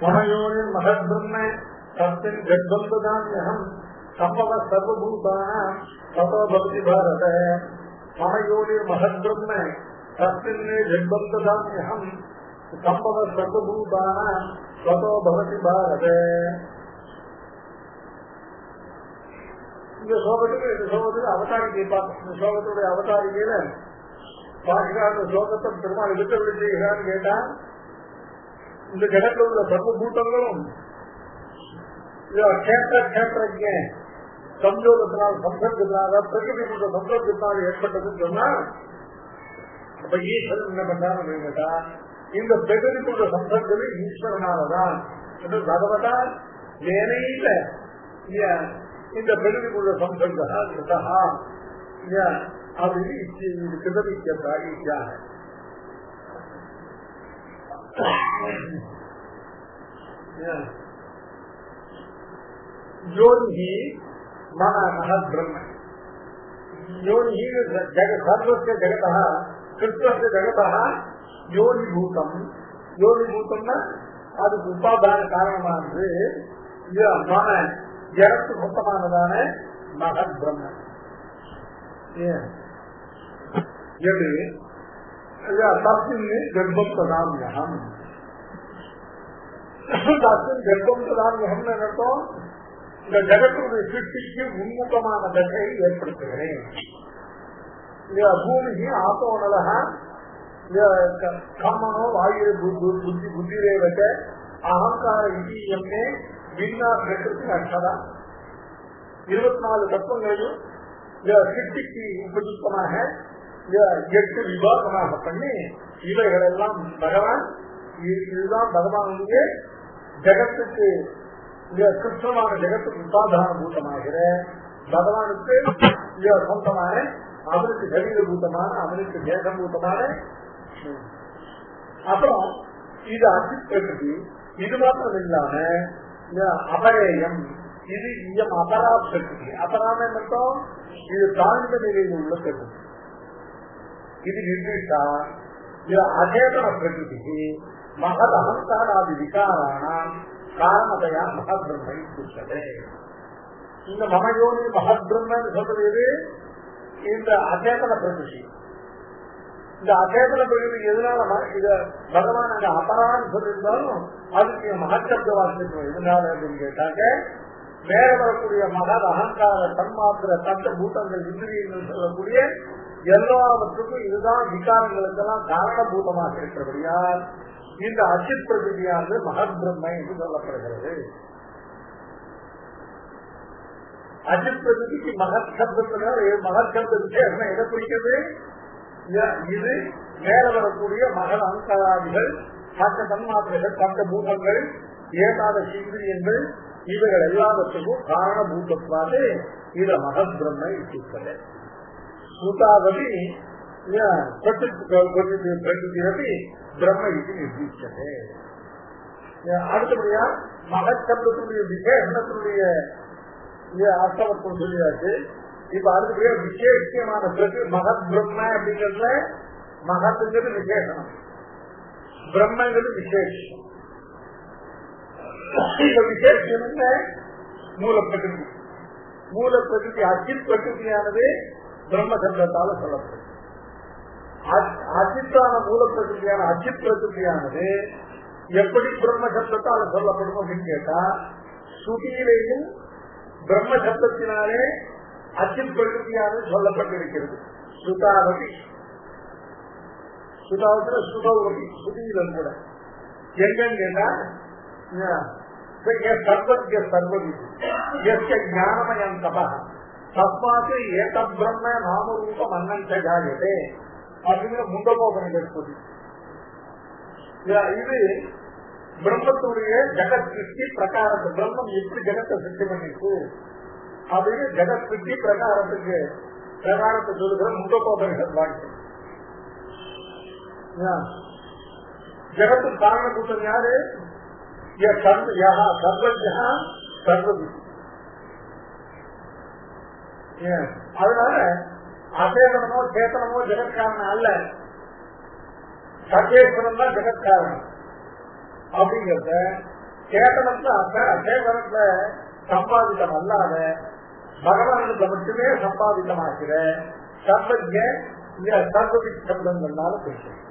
மமயோனின் மகத் பிரம்ம தத்தின் கர்ப்பந்தான்யகம் சம்பவ சர்வபூதானாம் ததோ பவதி பாரத. மமயோனிர் மகத் பிரம்ம தத்தின் கர்ப்பந்தான்யகம் சம்பவ சர்வபூதானாம் ததோ பவதி பாரத. இந்த ஸ்லோகத்துக்கு அவதாரிகை பார்த்தோம். இந்த ஸ்லோகத்துடைய அவதாரிகையில பாஷிகார ஸ்லோகத்தை பெருமாள் விட்டு செய்கிறான்னு கேட்டா, இந்த ஜகத்தில் உள்ள சர்வபூட்டங்களும் கஷேத்திரஜ சம்யோகத்தினால் சம்சர்க்கத்தினால பிரகிருதி போன்ற சம்சர்க்கத்தினால் ஏற்பட்டதுன்னு சொன்னா, அப்ப ஈஸ்வரன் என்ன பண்றான்னு கேட்டா, இந்த பிரகிருதி போன்ற சம்சர்க்கது ஈஸ்வரனாலதான் என்று பகவதா வேலையில இந்த பிரகிருதி போன்ற சம்சர்க்கா அப்படின்னு கிருதவித்யாக योनि मन ब्रह्म योनि सर्वस्य जगतः कृष्णस्य जगतः योनिभूतम அதுக்கு உபாதான காரணமானது மன ஜகத்து மொத்தமானதான மகத் பிரம்ம. எது தஸ்மின் கர்ப்பம் ததாம்யகம், தஸ்மின் கர்ப்பம் ததாம்யகம் அர்த்தம் இந்த ஜகத்துடைய சிருஷ்டிக்கு உன்முகமான தசையை ஏற்படுத்துகிறேன். பூமி ஆத்தோனலக கம்மனோ வாயு புத்திரே வச்ச அகங்கார இதியமே பின்னா பிரகிருதி அர்த்ததா 24 தத்துவங்களையும் சிருஷ்டிக்கு உபயுக்தமாக 8 விபாகமாக பண்ணி இவைகள் எல்லாம் பகவான், இதுதான் பகவானுடைய ஜகத்துக்கு கிருஷ்ணமான ஜகத்துக்கு உபாதான பூதமாகிற பகவானுக்கு சொந்தமான, அவனுக்கு சரீரபூதமான, அவனுக்கு தேசபூதமான. அப்புறம் இது அசித் பிரகிருதி. இது மாத்திரம் இல்லாம அபரேயம், இது இயம் அபரா பிரகிருதி. அபராம மட்டும் இது தாழ்ந்த நிலையில் உள்ள பிரகிருதி. இது நிர்திஷ்டா இது அச்சேதன பிரகிருதி. மகத் அகங்காராதி விகாராணாம் காரணத்தையா மகத் பிரம்மை சொல்றது. இந்த மமயோனி மகத் பிரம்மன்னு சொல்றது எது? இந்த அச்சேதன பிரகிருதி. இந்த அச்சேதன பிரகிருதி எதனால இத பகவான் அங்க அபரான்னு சொல்லியிருந்தாலும் அதுக்கு மகச்சப்த வாசியம் எதனால அப்படின்னு கேட்டாங்க, மேல வரக்கூடிய மகத் அகங்கார தன்மாத்திர தந்த பூட்டங்கள் இந்திரியங்கள் சொல்லக்கூடிய எல்லாவற்றுக்கும் இதுதான் விகாரங்களுக்கெல்லாம் காரணபூதமாக இருக்கிறபடியால் இந்த அச்சித் பிரகிருதியானது மகத் பிரம்மை என்று சொல்லப்படுகிறது. அச்சித் பிரகிருதிக்கு மகத் சப்தத்தினால் மகத் சப்த விசேஷம் எதை குறிக்கிறது? இது மேல வரக்கூடிய மகத் அகங்காராதிகள், மற்ற தன்மாத்திரைகள், பஞ்ச பூதங்கள், ஏகாதசி இந்திரியங்கள், இவைகள் எல்லாவற்றுக்கும் காரணபூதத்வாது இத மகத் பிரம்மை இருக்கிறது. சுதாவதி பிரகிருதி பிரம்ம இது நிர்திஷ்டது. அடுத்தபடியா மகத் சப்தத்தினுடைய விசேஷத்தினுடைய அர்த்தவத்துவம் சொல்லியாச்சு. இப்ப அடுத்தபடியா விசேஷமான மகத் பிரம்ம அப்படிங்கிறதுல மகத்துங்கிறது விசேஷம், பிரம்மங்கிறது விசேஷம். இந்த விசேஷம் என்ன? மூல பிரகிருதி. மூல பிரகிருதி அச்சித் பிரகிருதியானது பிரம்ம சப்தத்தால சொல்லப்படும். அச்சித்தான மூல பிரகிருதியான அச்சித் பிரகிருதியானது எப்படி பிரம்ம சப்தத்தால் சொல்லப்படும் அப்படின்னு கேட்டா, ஸ்ருதியிலேயும் பிரம்ம சப்தத்தினாலே அச்சித் பிரகிருதியானது சொல்லப்பட்டிருக்கிறது. சுதாவதி சுதாவத்துல சுதௌரதி ஸ்ருதியிலும் கூட எங்கன்னு கேட்டா சர்வஜ சர்வதி ஞானமயம் தபா தஸ்மாத்து ஏத பிரம்ம நாமரூபம் அன்னஞ்சே அப்படிங்கிற முண்டமோகன ஸ்ருதி. இது பிரம்மத்துடைய ஜெகத் சிருஷ்டி பிரகாரத்தை, பிரம்மம் எப்படி ஜெகத்தை சிருஷ்டி பண்ணிருக்கு அப்படின்னு ஜெகத் சிருஷ்டி பிரகாரத்தை சொல்லுகிற முண்டமோகன வாக்கியம். ஜெகத்து காரணபூதம் யாரு? சர்வஜா சர்வதி. அதனால அசேதனமோ சேத்தனமோ ஜெகத்காரணம் அல்ல, சச்சேதனம் தான் ஜெகத்காரணம் அப்படிங்கிறத சேதனத்துல அச்சேதனத்துல சம்பாதித்தம் அல்லாத பகவானுக்கு மட்டுமே சம்பாதித்தமாக்கிற சர்வஜ சர்வவித் சப்தங்கள்னால பேசுறேன்.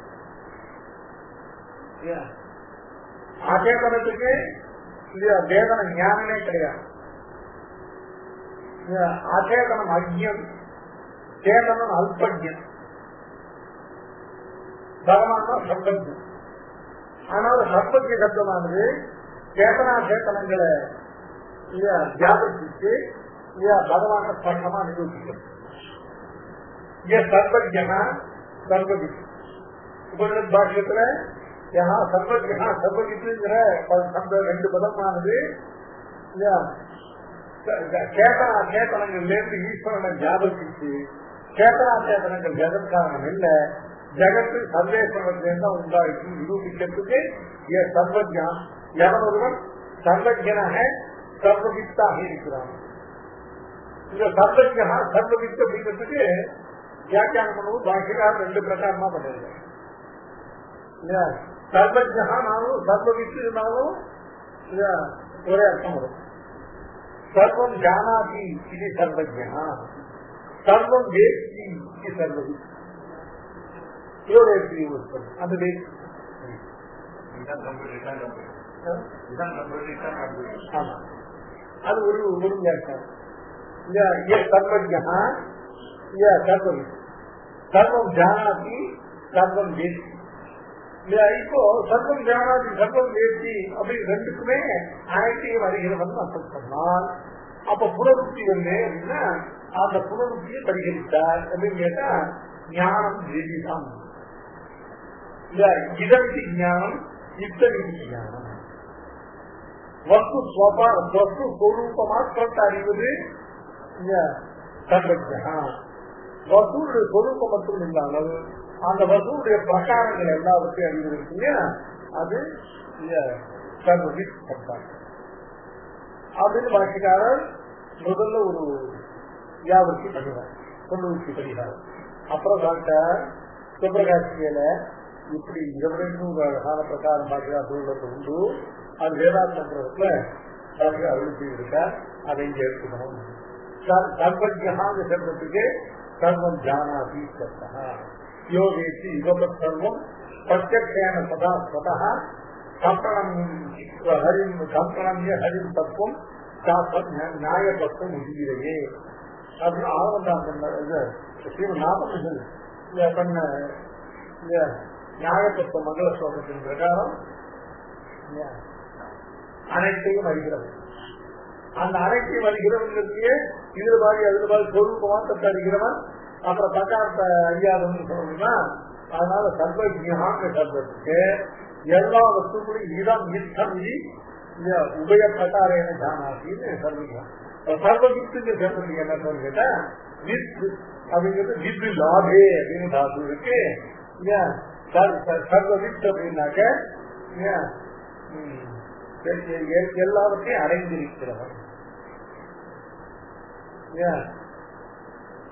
அச்சேதனத்துக்கு வேதன ஞானமே கிடையாது. அச்சேதனம் அஜ்யம், சேதனம் அல்பஜ்யம், பகவான் தான் சர்வஜம். ஆனால் சர்வஜ சப்தமானது சேதனா சேத்தனங்களை வியாபிச்சு பகவான ஸ்பஷ்டமா நிரூபிக்கிறது. சர்வஜனா சர்வஜித் உபனிஷத் பாஷ்யத்துல சர்வஜனா சர்வஜித்துங்கிற ரெண்டு பதமானது சேதனா சேத்தனங்கள்ல இருந்து ஈஸ்வரனை வியாபிச்சு சேதனா சேத்தனங்கள் ஜெகத் காரணம் இல்ல, ஜெகத்து சர்வேஸ்வரத்திலிருந்து உண்டாக்கி நிரூபிக்கிறதுக்கு சர்வஜா எவன் ஒருவன் சர்வஜனாக சர்வவித்தாக இருக்கிறான். இந்த சர்வஜா சர்வவித் அப்படிங்கிறதுக்கு வியாக்கியானம் பண்ணுவோம். பாக்கியார் ரெண்டு பிரகாரமா பண்ணிருக்கேன். சர்வஜா நானும் சர்வவித் இருந்தாலும் ஒரே அர்த்தம் வரும். சர்வம் ஜானாதி இது சர்வஜா, சர்வம் வேஷ்டி இது சர்வவித். அந்த அது ஒரு சர்வஜா சர்வவித், சர்வம் ஜானாதி சர்வம் வேஷ்டி. இப்போ சர்வம் ஜானாதி சர்வம் வேஷ்டி அப்படி ரெண்டுக்குமே அனைத்தையும் வருகிறவன் அர்த்தம் சொன்னால், அப்ப புனருக்தி வந்து அப்படின்னா அந்த புனருக்தியை பரிகரித்தார் அப்படின்னு கேட்டா ஞானம் ஜெயிதான். இதற்கு ஞானம் இத்தகைக்கு ஞானம் வஸ்து ஸ்வரூப மாத்திரத்தை அறிவது சர்வஜா. வசூடைய சொரூபம் மட்டும் இல்லாமல் அந்த வசூடைய பிரகாரங்கள் எல்லாவற்றையும் அறிவதற்கு அது சர்வவித் சப்தம் அப்படின்னு பாக்கிக்காரர் முதல்ல ஒரு வியாபத்தி பண்ணுவார், தொண்ணூற்றி படிக்கிறார். அப்புறம் டாக்டர் சுப்பிரகாசியில இப்படி 22 அழகான பிரகாரம் பாக்கியா சூழலுக்கு உண்டு. அது வேதாந்தத்துல பாக்கியா அருள் செய்திருக்கார். அதை இங்க எடுத்துக்கணும். சர்வஜாங்க சர்வத்துக்கு சர்வம் ஜானாதி சப்தா யோகேசி யுகபத் சர்வம் பிரத்யக்ஷேன சதா ஸ்வதா சம்பரணம்ய ஹரிம் தத்துவம் நியாயபத்தம் உதிரையே அப்படின்னு ஆனந்தாங்க நாமங்கள் பண்ண நியாயபத்த மங்கள ஸ்லோகத்தின் பிரகாரம் அனைத்தையும் அறிகிறது. அந்த அனைத்தையும் அறிகிறவங்களுக்கு இதுல பாதி அதுல பாதி சொரூப மாத்திரத்தை அறிகிறவன், அப்புறம் பிரகாரத்தை அறியாதவன்னு சொல்லணும்னா அதனால சர்வஜாங்க சர்வத்துக்கு எல்லா வஸ்துக்களையும் இடம் யுத்தம் உபய பிரகாரேன ஜானாசின்னு சர்வஜா. சர்வவித்துக்கு சேர்ந்ததுக்கு என்ன சொல்லு கேட்டா வித் அப்படிங்கிறது வித் லாபே அப்படின்னு தாத்து இருக்கு. சர்வவித் அப்படின்னாக்க எல்லாவற்றையும் அடைந்திருக்கிறவன்.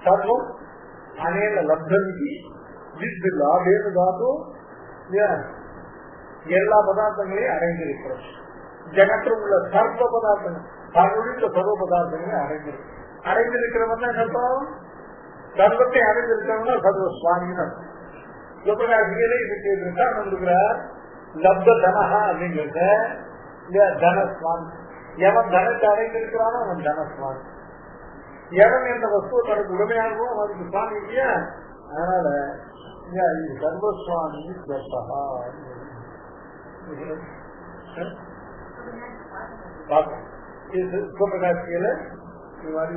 சர்வம் அநேக லப்தந்தி வித் லாபேன்னு தாத்து எல்லா பதார்த்தங்களையும் அடைந்திருக்கிறோம். ஜகத்தில் உள்ள சர்வ பதார்த்தங்கள் தன்னுடைய சர்வ பதார்த்தங்களை அடைந்திருக்கிறவன் தான் சொல்றோம். சர்வத்தை அடைந்திருக்கிறவங்க சர்வ சுவாமின்னு சுப்பிரகாசியில இதுக்கு விசாரணை கொடுக்கிறார். லப்த தனஹா அப்படிங்கிறத தனஸ்வாமி, எவன் தனத்தை அடைந்திருக்கிறானோ அவன் தனஸ்வாமி. எவன் எந்த வஸ்துவ தனக்கு உடமையாகவோ அவனுக்கு சுவாமி இல்லையா. அதனால இது சர்வஸ்வாமி ஸ்வர்த்தா. சுப்பிரகாசியில இது மாதிரி.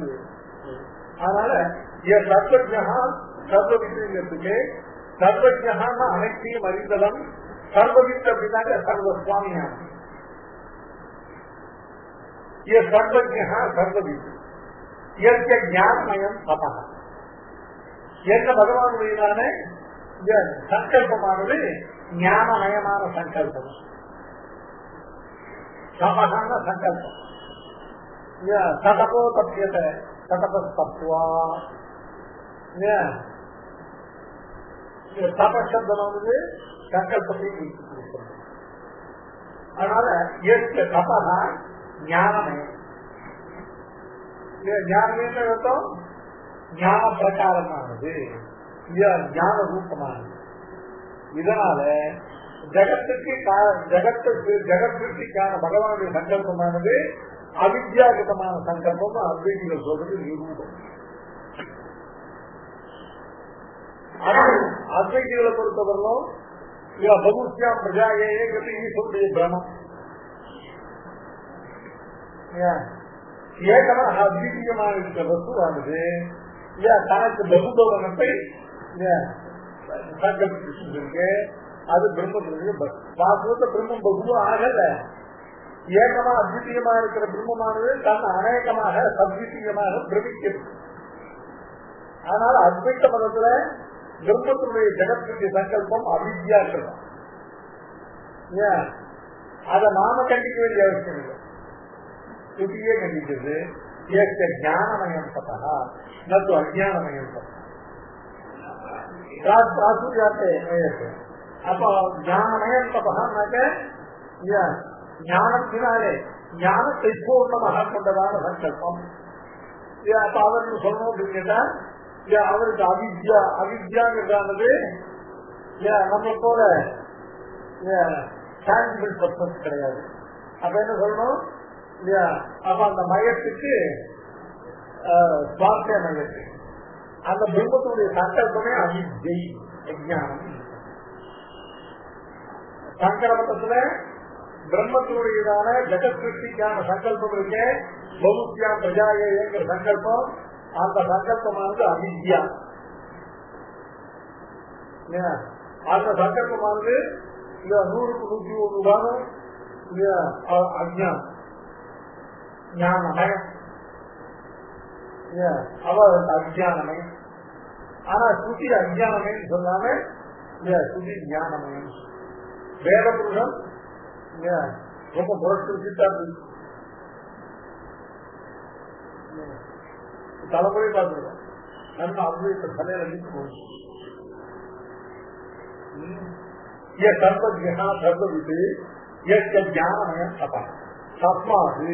அதனால சர்வஜா சர்வவித்துக்கு சர்வஜான அனைத்தையும் அறிந்தவன், சர்வவித் அப்படின்னாக்க சர்வசுவாமியா. சர்வஜா சர்வவித் இயற்கை ஞானமயம் சபா. என்ன பகவானுடையதான சங்கல்பமானது ஞானமயமான சங்கல்பம். சபகான சங்கல்பம். சதபோ தப்பியத சதபஸ்தப்வா. தபசப்தம் வந்து சங்கல்பத்தை கொடுக்கிறது. அதனால ஏற்க தபா ஞானமயம். ஞானமே அர்த்தம் ஞான பிரகாரமானது, ஞான ரூபமானது. இதனால ஜெகத்திற்கான பகவானுடைய சங்கல்பமானது அவித்யாகிதமான சங்கல்பம். அத்வைதிகள் சொல்றது நிரூபம். அத்வைதிகளை பொறுத்தவரையிலும் பகுஷ்யாம் பிரஜாயேங்கிறது ஈஸ்வருடைய பிரமம். ஏகமாக அத்விதீயமாக இருக்கிற வஸ்துவானது தனக்கு பகுபவனத்தை சங்கல்பிச்சிருக்கு. அது பிரம்மத்தினுடைய வாஸ்தவத்தை பிரம்மம் பகுவா ஆகல. ஏகமா அத்விதீயமா இருக்கிற பிரம்மமானது தன் அநேகமாக சத்விதீயமாக பிரமிக்கிறது. அதனால அத்வைத்த மதத்துல பிரம்மத்தினுடைய ஜெகத்துடைய சங்கல்பம் அவித்யாக்கிருதம். அதை நாம கண்டிக்க வேண்டிய அவசியம் இல்லை, சுத்தியே கண்டிக்கிறது. ஞானமயம் தப்பா நத்து அஜானமயம் தப்பா. அப்போ ஞானமயம் தப்பாக்க ஞானத்தினாலே ஞானத்தை பூர்ணமாக கொண்டதான சங்கல்பம். அப்ப அவருக்கு சொல்லணும் அப்படின்னு கேட்டா அவருக்கு அவித்யாங்கிறதானது நம்ம போல டான்ஜிபிள் பர்சன்ஸ் கிடையாது. அப்ப என்ன சொல்லணும், அப்ப அந்த மயத்துக்கு சுவாச மயத்துக்கு அந்த பிரம்மத்துடைய சங்கல்பமே அவித்யை விஞ்ஞானம். சங்கர மதத்துல பிரம்மத்தினுடையதான ஜெகத் சிருஷ்டிக்கான சங்கல்பம் இருக்கு. பகுத்யா பிரஜாயேங்கிற சங்கல்பம், அந்த சங்கல்பமானது அவித்யா. அந்த சங்கல்பமானது 100க்கு 101 பாகம் அஜ்ஞானம் ஞானமயம். அவர் அஜ்ஞானமயம். ஆனா சுத்தி அஜ்ஞானமயம் சொல்லாம சுத்தி ஞானமயம். வேத புருஷம் ரொம்ப புரட்சிட்டா தலைமுறை பார்த்துருக்கோம். நம்ம அத்வைத்த தலையில நிற்கும் சர்வஜா சர்வவித்து ஞானமயம் தப்பா தப்பாது.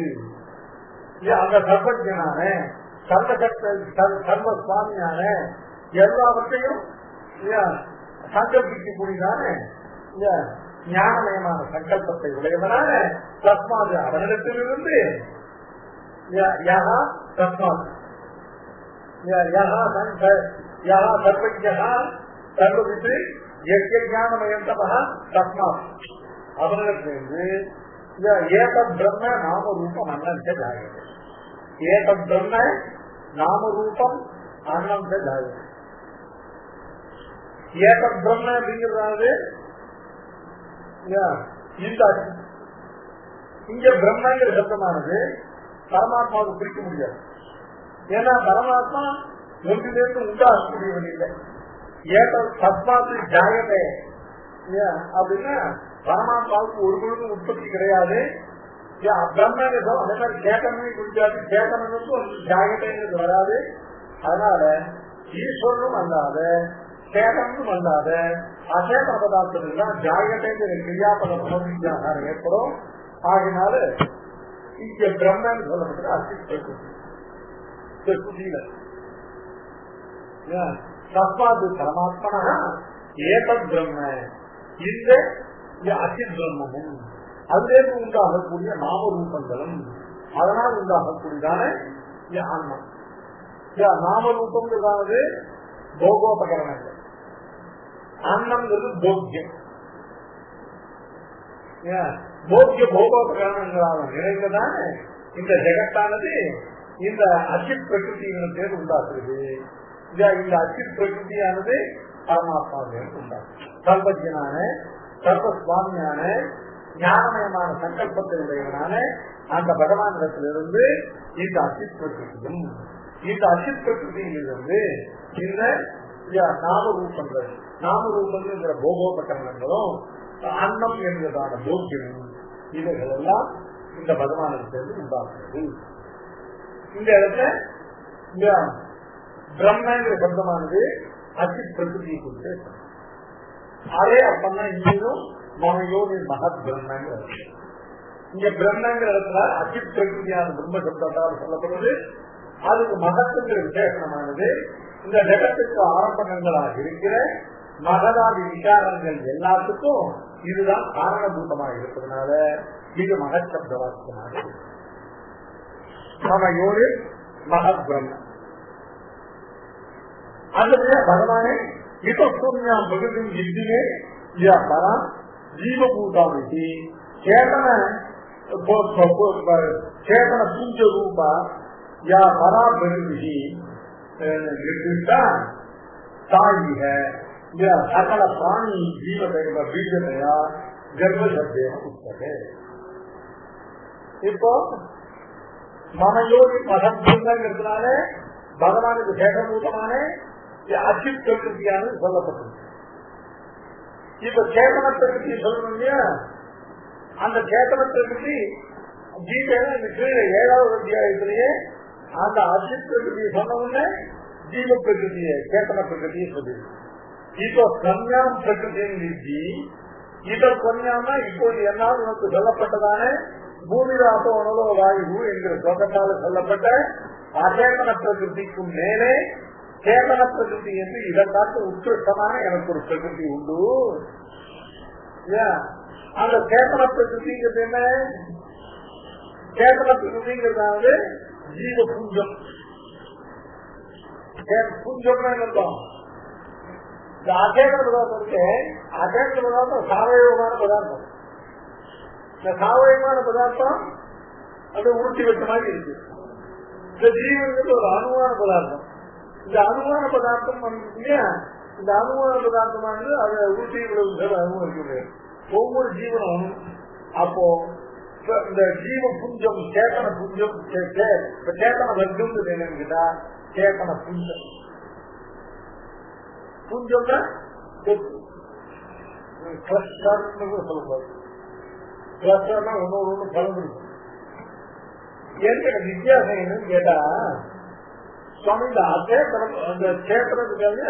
அந்த சர்வஜனான சர்வ சுவாமியான எல்லாவற்றையும் சங்கல்பிக்கக்கூடியதான ஞானமயமான சங்கல்பத்தை உடையவனான தஸ்மாது அவனிடத்திலிருந்து சர்வஜா சர்வவித்து ஞானமயம் தபா தஸ்மாத் அவனிடத்திலிருந்து ஏதத் பிரம்ம நாம ரூபம் அன்னம் ஜாயது. ஏதத் பிரம்ம நாம ரூபம் அன்னம் ஜாயது. ஏதத் பிரம்ம அப்படிங்கிறது இங்க பிரம்மங்கிற சப்தமானது பரமாத்மாவுக்கு பிரிக்க முடியாது. ஏன்னா பரமாத்மா ஒன்றிலிருந்து உண்டாகக்கூடியவன் இல்லை. தஸ்மாத்து ஜாயதே அப்படின்னா பரமாத்மாவுக்கு ஒரு பொழுதும் உற்பத்தி கிடையாது. பிரம்மங்கிறதோ அதே மாதிரி சேதனமே குறிக்காது. சேதனனுக்கு ஒரு ஜாயத்தைங்கிறது வராது. அதனால ஈஸ்வரனும் அல்லாத சேதனும் அல்லாத அசேத பதார்த்தம் தான் ஜாயத்தைங்கிற கிரியாபத புனர்விஞ்ஞானம் ஏற்படும். ஆகினால இங்க பிரம்மன் சொல்லப்பட்ட அசில தஸ்மாது பரமாத்மனா ஏதத் பிரம்ம இந்த அசித் பிரம்மமும் அதிலிருந்து உண்டாகக்கூடிய நாம ரூபங்களும் அதனால் உண்டாகக்கூடியதான ஆன்மம். நாம ரூபங்கிறதாவது போகோபகரணங்கள், அன்னம்ங்கிறது போக்கியம். போக்கிய போகோபகரணங்களாக நிறைந்ததான இந்த ஜெகத்தானது இந்த அசித் பிரகிருதிகளுக்கு உண்டாக்குறது. இந்த அசித் பிரகிருதியானது பரமாத்மாவிலிருந்து உண்டாகும். சர்வஜனான சர்வசுவாமியான ஞானமயமான சங்கல்பத்தை உடையவனான அந்த பகவானிடத்திலிருந்து இந்த அசித் பிரகிருதியும் இந்த அசித் பிரகிருதியிலிருந்து இந்த நாமரூபங்கள் நாமரூபங்கள் போகோபகரணங்களும் அன்னம் என்கிறதான போக்கியமும் இவைகள் எல்லாம் இந்த பகவானிடத்திலிருந்து உண்டாக்குறது. இந்த இடத்துல இந்த பிரம்மங்கிற சப்தமானது அசித் பிரகிருதியை குறித்து அதே அப்பதான் இங்கேயும் மமையோடு மகத் பிரம்மங்க இங்க பிரம்மங்கிற இடத்துல அஜித் பிரகிருதியான பிரம்ம சப்தத்தால் சொல்லப்படுவது. அதுக்கு மகத்துங்கிற விசேஷமானது. இந்த ஜகத்துக்கு ஆரம்பங்களாக இருக்கிற மகதாதி விசாரங்கள் எல்லாத்துக்கும் இதுதான் காரணபூதமாக இருப்பதனால இது மகச்சப்த வாக்கியமாக இருக்கு. மமயோடு மகத் பிரம்ம அதுவே பகவானே இப்பூர்ணியாம் பிரகிருதி இந்தியே பரா ஜீவபூதாவிதி சேதன சேதன பூஜ ரூபா या हरा प्रकृति निर्दिष्टा ताई है या सकल प्राणी जीव बीजतया गर्भ शब्द पुस्तक இப்போ மனயோகி மகத்னால பகவானுக்கு சேதனபூதமான அஜித் பிரகிருதியானது சொல்லப்பட்டது. இப்ப சேதன பிரகிருதி சொல்லணும் இல்லையா, அந்த சேதன பிரகிருதி கீதையில கீழே 7வது அத்தியாயத்திலேயே அந்த அஜித் பிரகிருதியை சொன்ன உடனே ஜீவ பிரகிருதியை சேத்தன பிரகிருதியை சொல்லி இப்போ கன்யாம் பிரகிருதி இதை சொன்னா இப்போது என்னால் உனக்கு சொல்லப்பட்டதான பூமிராசோ உணவோ வாயு என்கிற சொந்தத்தால் சொல்லப்பட்ட அச்சேதன பிரகிருதிக்கு மேலே சேதன பிரகிருதி என்று இதை காட்டு உத்கிருஷ்டமான எனக்கு ஒரு பிரகிருதி உண்டு. அந்த சேதன பிரகிருதிங்கிறது என்ன? சேதன பிரகிருதிங்கிறதாவது ஜீவ புஞ்சம். புஞ்சம்னா என்னோம் இந்த அச்சேதன பதார்த்தம் இருக்கு. அச்சேதன பதார்த்தம் சாவயவமான பதார்த்தம். இந்த சாவயமான பதார்த்தம் அது உருட்டி வச்ச மாதிரி இருக்கு. இந்த ஜீவன்கிறது ஒரு அணுவான பதார்த்தம். இந்த அணுவான பதார்த்தம் இந்த அணுவான பதார்த்தமானது அதை உருட்டி அனுபவிக்க முடியாது. ஒவ்வொரு ஜீவனும் அப்போ இந்த ஜீவ புஞ்சம் சேத்தன புஞ்சம் சேத்தன வர்க்கம் என்னன்னு கேட்டா சேத்தன புஞ்சம். புஞ்சம்னா சொல்லக்கூடாது. கிளஸ்டர்னா ஒன்னொரு ஒண்ணு கலந்துருக்கும். ஏற்கனவே வித்தியாசம் என்னன்னு கேட்டா சுவாமி இந்த அச்சேத்தனம் அந்த சேத்தனத்துக்காக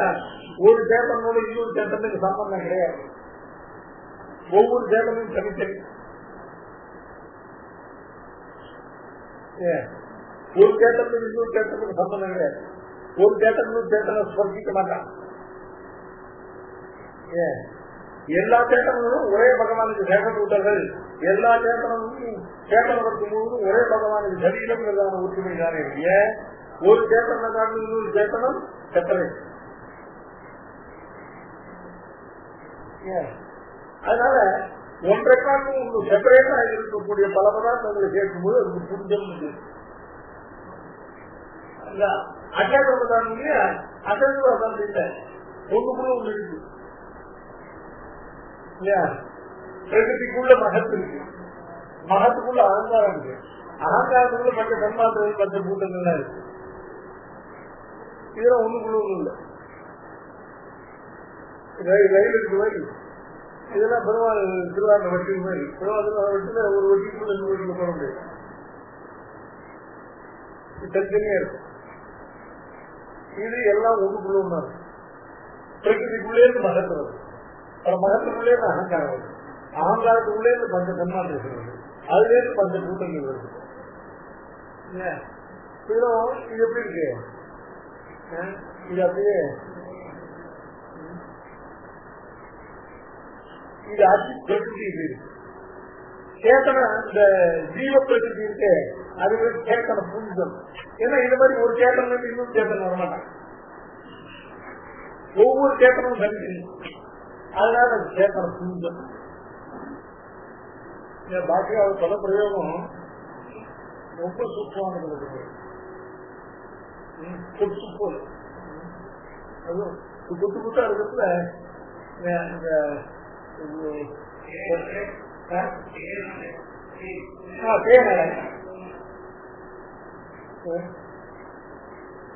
ஒரு சேத்தனோட இன்னொரு சேத்தனுக்கு சம்பந்தம் கிடையாது. ஒவ்வொரு சேத்தனும் தனித்தனி. ஒரு சேத்தனுக்கு இன்னொரு சேத்தனுக்கு சம்பந்தம் கிடையாது. ஒரு சேத்தனும் சேத்தனை ஸ்பர்சிக்க மாட்டான். எல்லா சேத்தனங்களும் ஒரே பகவானுக்கு சேத்தன ஊட்டர்கள். எல்லா சேத்தனமும் சேத்தனத்துக்கு முழுவதும் ஒரே பகவானுக்கு சரீரங்கிறதான ஒற்றுமை தானே இல்லைய. ஒரு சேத்தனை காரணம் இன்னொரு சேத்தனம் செப்பரேட். அதனால ஒன்றை காரணம் உங்களுக்கு செப்பரேட்டா இருக்கக்கூடிய பல பதார்த்தங்களை சேர்க்கும்போது அதுக்கு புரிஞ்சம். அச்சேதன பதார்த்தம் இல்லையா, அச்சேதன பதார்த்தம் இல்லை, ஒண்ணுக்குள்ள ஒண்ணு இருக்கு இல்லையா. பிரகிருதிக்குள்ள மகத்து இருக்கு, மகத்துக்குள்ள அகங்காரம் இருக்கு, அகங்காரத்துக்குள்ள பச்சை சன்மாத்திரம் பச்சை கூட்டங்கள்லாம் இருக்கு. இதெல்லாம் ஒண்ணுக்குள்ள ஒண்ணு இல்லை. ரயில் இருக்கு மாதிரி இதெல்லாம் பெருமாள் திருவாரூர் வட்டி மாதிரி பெருமாள் வட்டில ஒரு வட்டிக்குள்ள இன்னொரு வட்டியில போட முடியாது. தனித்தனியா இருக்கும். இது எல்லாம் ஒண்ணுக்குள்ள ஒண்ணா இருக்கும். பிரகிருதிக்குள்ளே இருந்து மகத்து வருது, மகத்துக்குள்ளே இருந்து அகங்காரம் வருது, அகங்காரத்துக்குள்ளே இருந்து பஞ்ச சன்மாத்திரம் வருது, அதுல இருந்து பஞ்ச கூட்டங்கள் வருது. இது எப்படி இருக்கு? இது அப்படியே இது அதி பிரகிருதி இருக்கு. சேத்தன இந்த ஜீவ பிரகிருதி இருக்கு, அது சேத்தன புஞ்சம். ஏன்னா இது மாதிரி ஒரு சேத்தனம் இன்னொரு சேத்தனம் வரமாட்டாங்க. ஒவ்வொரு சேத்தனமும் தனி. அதனால அது சேத்தன புஞ்சம். பாக்கி அவர் பல பிரயோகம் ரொம்ப சூப்பமானது. போல அதுவும் குத்து குத்தா இருக்கிறதுல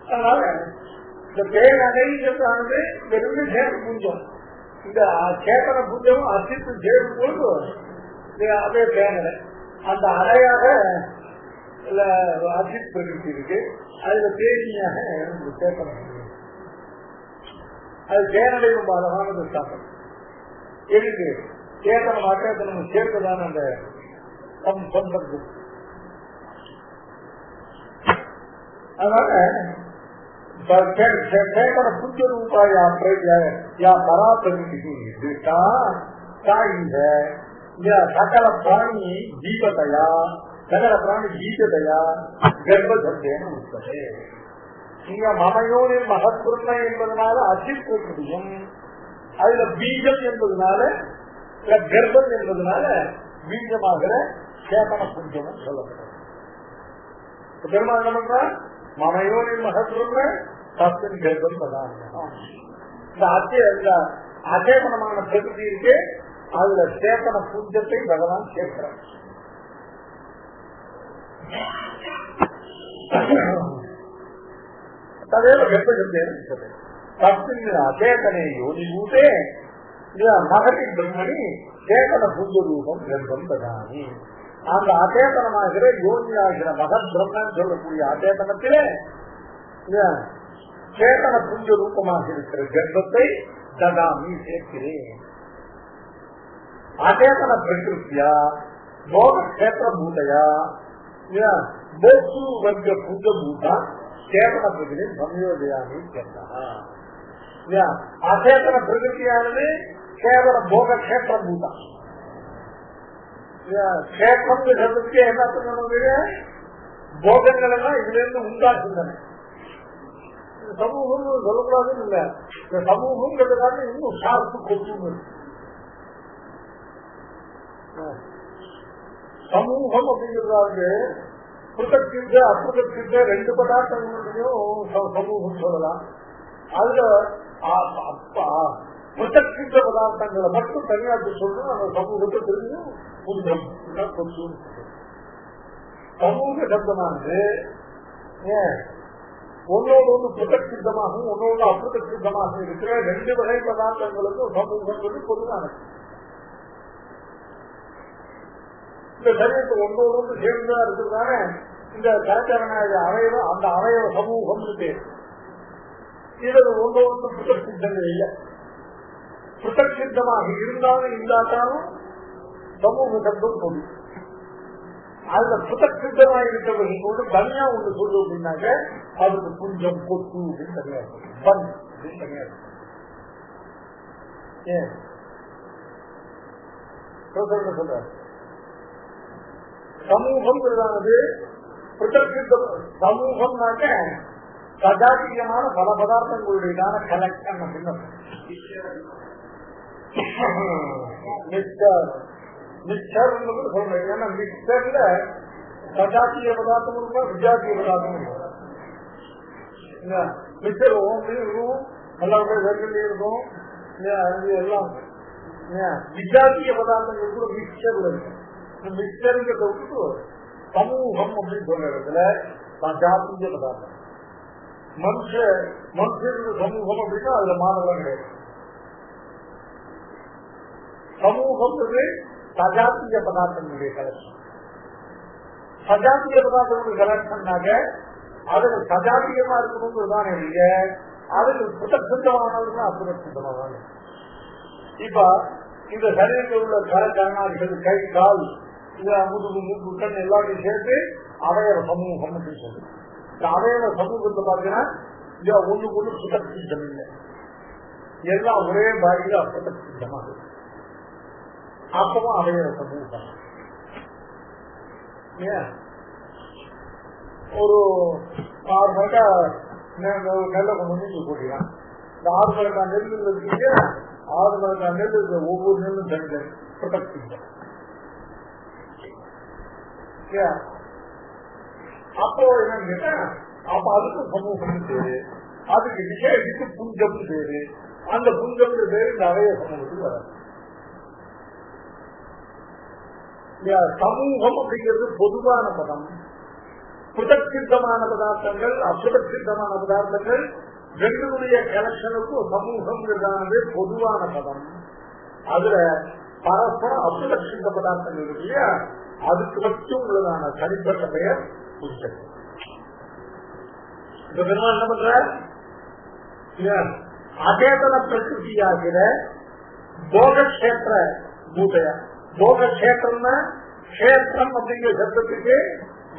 அதனால இந்த பேரடைங்கிறதானது வெறும் சேர புஞ்சம். இந்த சேத்தன புஞ்சமும் அசித்து சேரும் பொழுது அதே பேனடை. அந்த அடையாக அஜித் பிரகிருதி இருக்கு, அதுல பேசியாக சேத்தன அது பேனடை ரொம்ப அழகானது சாப்பிடும். எதுக்கு சேத்தனம் அச்சேத்தனம் சேர்த்துதான் அந்த சொந்தம். அதனால சேகர புத்திய ரூபாயா பராபிரதி சகல பிராணி ஜீவதையா சகல பிராணி ஜீவதையா கர்ப்பதேன உட்பதே. இங்க மமையோனின் மகத்துவமை என்பதனால அஜித் முடியும், அதுல பீஜம் என்பதனால கர்ப்பம் என்பதனால பீஜமாகிற சேதன புஞ்சமும் சொல்லப்படுறது. பெருமாள் என்ன பண்ற? மமையோனின் மகத்துவமை தப்பின் கர்ப்பம் பதார்த்தம். இந்த அச்சேதனமான பிரகிருதி இருக்கு, அதுல சேத்தன புஞ்சத்தை பகவான் சேர்க்கிறார். ததேவ கர்ப்பசப்தேன தஸ்மின் அச்சேதனே யோனிபூதே மகதி பிரம்மணி சேதன புஞ்ச ரூபம் கர்ப்பம் ததாமி. அந்த அச்சேதனமாகிற யோனியாகிற மகத் பிரம்மன் சொல்லக்கூடிய அச்சேதனத்திலே சேதன புஞ்ச ரூபமாக இருக்கிற கர்ப்பத்தை ததாமி சேர்க்கிறேன். அச்சேதன பிரகிருத்தியா போகக்ஷேத்திர பூதையா போக்து வர்க்க புத்த பூதா சேதன பிரகிருதி சம்யோஜயாமி கேட்டா. அச்சேதன பிரகிருத்தியானது கேவல போகக்ஷேத்திர பூதா. கேத்திரம் சொல்றதுக்கு என்ன சொல்லுங்க, போகங்கள் எல்லாம் இதுல இருந்து உண்டாக்குகின்றன. சமூகம் சொல்லக்கூடாதுன்னு இல்ல, இந்த சமூகங்கிறதுக்காக இன்னும் சார்பு கொடுத்து சமூகம் அப்படிங்கிறது புத்தகின்ற அப்புதகின்ற ரெண்டு பதார்த்தங்களையும் சமூகம் சொல்லலாம். அதுல புத்தகின்ற பதார்த்தங்களை மட்டும் தனியாட்டு சொல்லணும். அந்த சமூகத்தை தெரியும் புத்தம் சமூக சப்தமானது ஒன்னோடு ஒன்று புத்தகித்தமாகவும் ஒன்னோடு அப்புதகித்தமாக இருக்கிற ரெண்டு வகை பதார்த்தங்களுக்கும் சமூகம் பொதுவானது. இந்த சரீரத்தை ஒன்றோடு ஒன்று சேர்ந்தா இருக்கிறதான இந்த கரச்சரணாய அவயவ அந்த அவயவ சமூகம் பேர். இது ஒன்றோடு புத்தகித்தங்கள் இல்லை. புத்தகித்தமாக இருந்தாலும் இல்லாட்டாலும் சமூக சப்தம் சொல்லு. அதுல புத்தகித்தமாக இருக்கிறவர்களோடு தனியா ஒன்று சொல்லு அப்படின்னாக்க அதுக்கு புஞ்சம் கொத்து அப்படின்னு தனியா இருக்கும், பன் அப்படின்னு தனியா இருக்கும். ஏன் சொல்ற சமூகம் சமூகம்னாக்க சஜாத்தியமான பல பதார்த்தங்களுடையதான கலெக்ஷன் அப்படின்னு மிக்சர் சொல்றேன். ஏன்னா மிக்சர்ல சஜாத்திய பதார்த்தம் இருக்கும், விஜாத்திய பதார்த்தம் இருக்கும். மிக்சர் ஓம்லையும் இருக்கும், எல்லாருடைய வெறும் இருக்கும், எல்லாம் விஜாத்திய பதார்த்தங்கள் கூட மிக்சர்ல இருக்கும். மிக்சருங்கிறத விட்டு சமூகம் அப்படின்னு சொல்ற இடத்துல ஜாத்திய பதார்த்தம். மனுஷனுடைய சமூகம் அப்படின்னா அதுல மாறலாம் கிடையாது. சமூகம் சஜாத்திய பதார்த்தங்களுடைய கலெக்ஷன். சஜாத்திய பதார்த்தங்களுடைய கலெக்ஷன்னாக அதுக்கு சஜாத்தியமா இருக்கணும்ன்றதுதான் இல்லைங்க, அதுக்கு புத்தகமானதுன்னா அப்புறம். இப்ப இந்த சரீரத்தில் உள்ள கரணாதிகள் கை கால் முதுகு மூக்கு கண் எல்லாத்தையும் சேர்த்து அவயவ சமூகம் அப்படின்னு சொல்லு. இந்த அவயவ சமூகத்தை பார்த்தீங்கன்னா ஒண்ணுக்கு ஒண்ணு புத்தகம் இல்லை, எல்லாம் ஒரே பாடியில புத்தகமாக அப்பவும் அவயவ சமூகம். ஒரு 6 மணிக்கா நெல்லை கொண்டு வந்து போட்டிக்கலாம். இந்த 6 மணிக்கா நெல் இருக்கீங்க, 6 மணிக்கா நெல் இருக்கு, ஒவ்வொரு நெல்லும் தனித்தனி ப்ரொடக்ட். அப்போ என்னன்னு கேட்டா அப்ப அதுக்கு சமூகம் பேரு, அதுக்கு விசேஷிக்கு புஞ்சம் பேரு. அந்த புஞ்சம் பேரு இந்த அவயவ சமூகத்துக்கு வராது. சமூகம் அப்படிங்கிறது பொதுவான பதம். புதற்சித்தமான பதார்த்தங்கள் அசுதற்சித்தமான பதார்த்தங்கள் ரெண்டுடைய கலெக்ஷனுக்கும் சமூகம் பொதுவான பதம். அதுல பரஸ்பரம் அசுதற்சித்த பதார்த்தங்கள் இருக்கு இல்லையா, அதுக்கு மட்டும் உள்ளதான தனிப்பட்ட பெயர் புத்தகம். இந்த பெருமாள் என்ன பண்ற, அச்சேதன பிரகிருதியாகிற போகக்ஷேத்திர பூதையா. போகக்ஷேத்திரம்னா கஷேத்திரம் அப்படிங்கிற சப்தத்துக்கு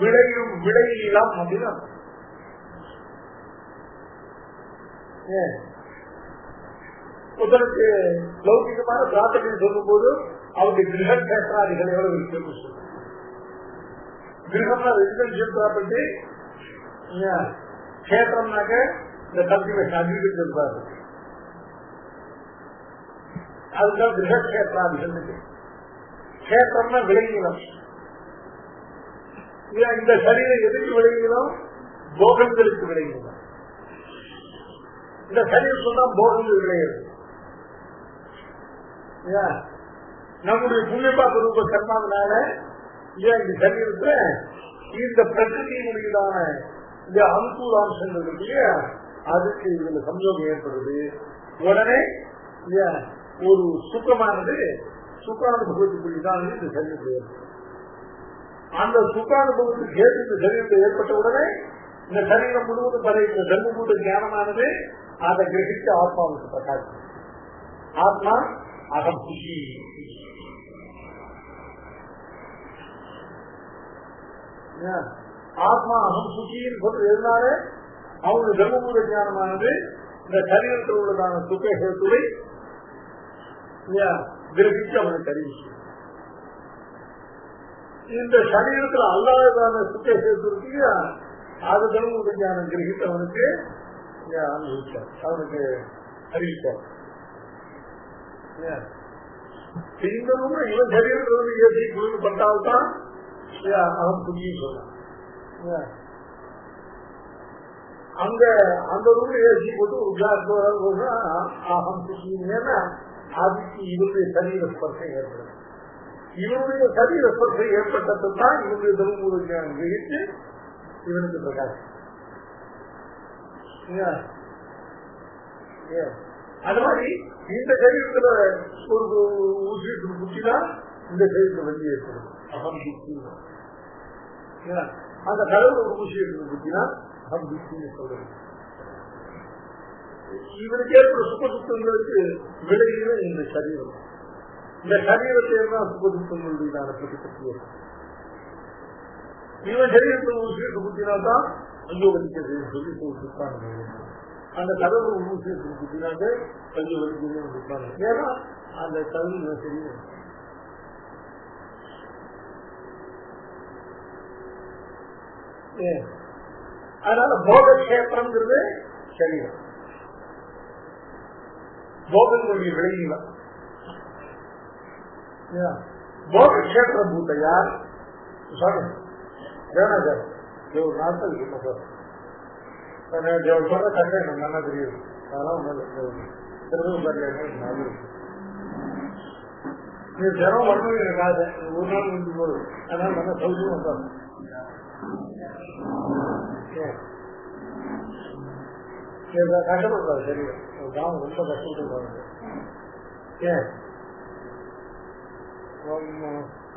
விளையும் விளையிலம் அப்படின்னு ஒருத்தருக்கு லௌகிகமான பிரார்த்தனை சொல்லும் போது அவருடைய கிரக கஷேத்திராதிகள் எவ்வளவு இருக்குன்னு சொல்லுவாங்க. கிரகம்னா ரெசிடென்சியல் ப்ராப்பர்ட்டி, கஷேத்திரம்னாக்க இந்த கல்டிவேஷன் அக்ரிகல்ச்சர் ப்ராப்பர்ட்டி, அதுதான் கிரகேத்திராதிகள். கஷேத்திரம்னா விளைநிலம். இந்த சரீரம் எதுக்கு விளைநிலம்? போகங்களுக்கு விளைநிலம். இந்த சரீரம் சொன்னா போகங்கள் விளையாது. நம்முடைய புண்ணியபாப ரூப கர்மாவனால இந்த சரீரத்துல இந்த பிரகிருதியினுடையதான இந்த அனுகூலாம்சங்கள் இருக்கு இல்லையா, அதுக்கு இதுல சம்யோகம் ஏற்படுது. உடனே ஒரு சுகமானது சுகானுபவத்துக்குள்ளான இந்த சரீரத்தில் ஏற்படும். அந்த சுகானுபவத்துக்கு ஏற்பு இந்த சரீரத்தில் ஏற்பட்ட உடனே இந்த சரீரம் முழுவதும் படைக்கிற தர்மபூத ஞானமானது அதை கிரகித்து ஆத்மாவுக்கு பிரகாசம். ஆத்மா அகம் சுகி. ஆத்மா அகம் சுகின்னு சொல்றது எதனால? அவனுடைய தர்மபூத ஞானமானது இந்த சரீரத்தில் உள்ளதான சுகேத்துவை கிரகிச்சு அவனுக்கு அறிவிச்சு. இந்த சரீரத்தில் அல்லாததான சுகேத்து இருக்கு, அது தர்மபூத ஞானம் கிரகித்து அவனுக்கு அனுபவிச்சார், அவனுக்கு அறிவிச்சார். இந்த ரூம் இவன் சரீரத்தில் ஏசி குழு பட்டால்தான் அவன் புதிய சொல்லலாம். அங்க அந்த ரூம்ல ஏசி போட்டு ஒரு கிளாஸ் அகம் புதிய அதுக்கு இவருடைய சரீர ஸ்பர்சம் ஏற்படும். இவனுடைய சரீர ஸ்பர்சம் ஏற்பட்டது தான் இவனுடைய தர்மபூத ஞானம் கிரகிச்சு இவனுக்கு பிரகாசம். அது மாதிரி இந்த சரீரத்துல ஒரு ஊசிட்டு குத்திதான் இந்த சரீரத்தை வெளியே ஏற்படும் அகம் புத்தி. அந்த கடவுள் ஒரு ஊசிட்டு குத்தினா அகம் புத்தின்னு சொல்றது. இவனுக்கு ஏற்படும் சுகதுக்கங்களுக்கு விளையில இந்த சரீரம். இந்த சரீரத்தை தான் சுகதுக்கங்களுடைய பிரதிபத்தி ஏற்படும். இவன் சரீரத்தில் ஊசிட்டு குத்தினால்தான் ஐயோ வலிக்கிறது சொல்லி சொல்லிட்டாங்க. அந்த கடவுள் ஊசிட்டு குத்தினாங்க ஐயோ வலிக்கிறது சொல்லிட்டாங்க. ஏன்னா அந்த கடவுள் சரீரம். அதனால போகக்ஷேத்திரம்ங்கிறது சரீரம், போகங்களுடைய விளைநிலம். போகக்ஷேத்திர பூத்தையார் சாரி வேணாம் ஒரு நாட்கள் சொல்ற கட்டை எனக்கு நல்லா தெரியுது. அதெல்லாம் ஜனம் வரணும் எனக்கு ஆசை. ஒரு நாள் முடிஞ்சு போகுது. அதனால நல்லா சௌகரியம் வந்தாங்க. கஷ்டப்படாது தெரியும். கிராமம் ரொம்ப கஷ்டப்பட்டு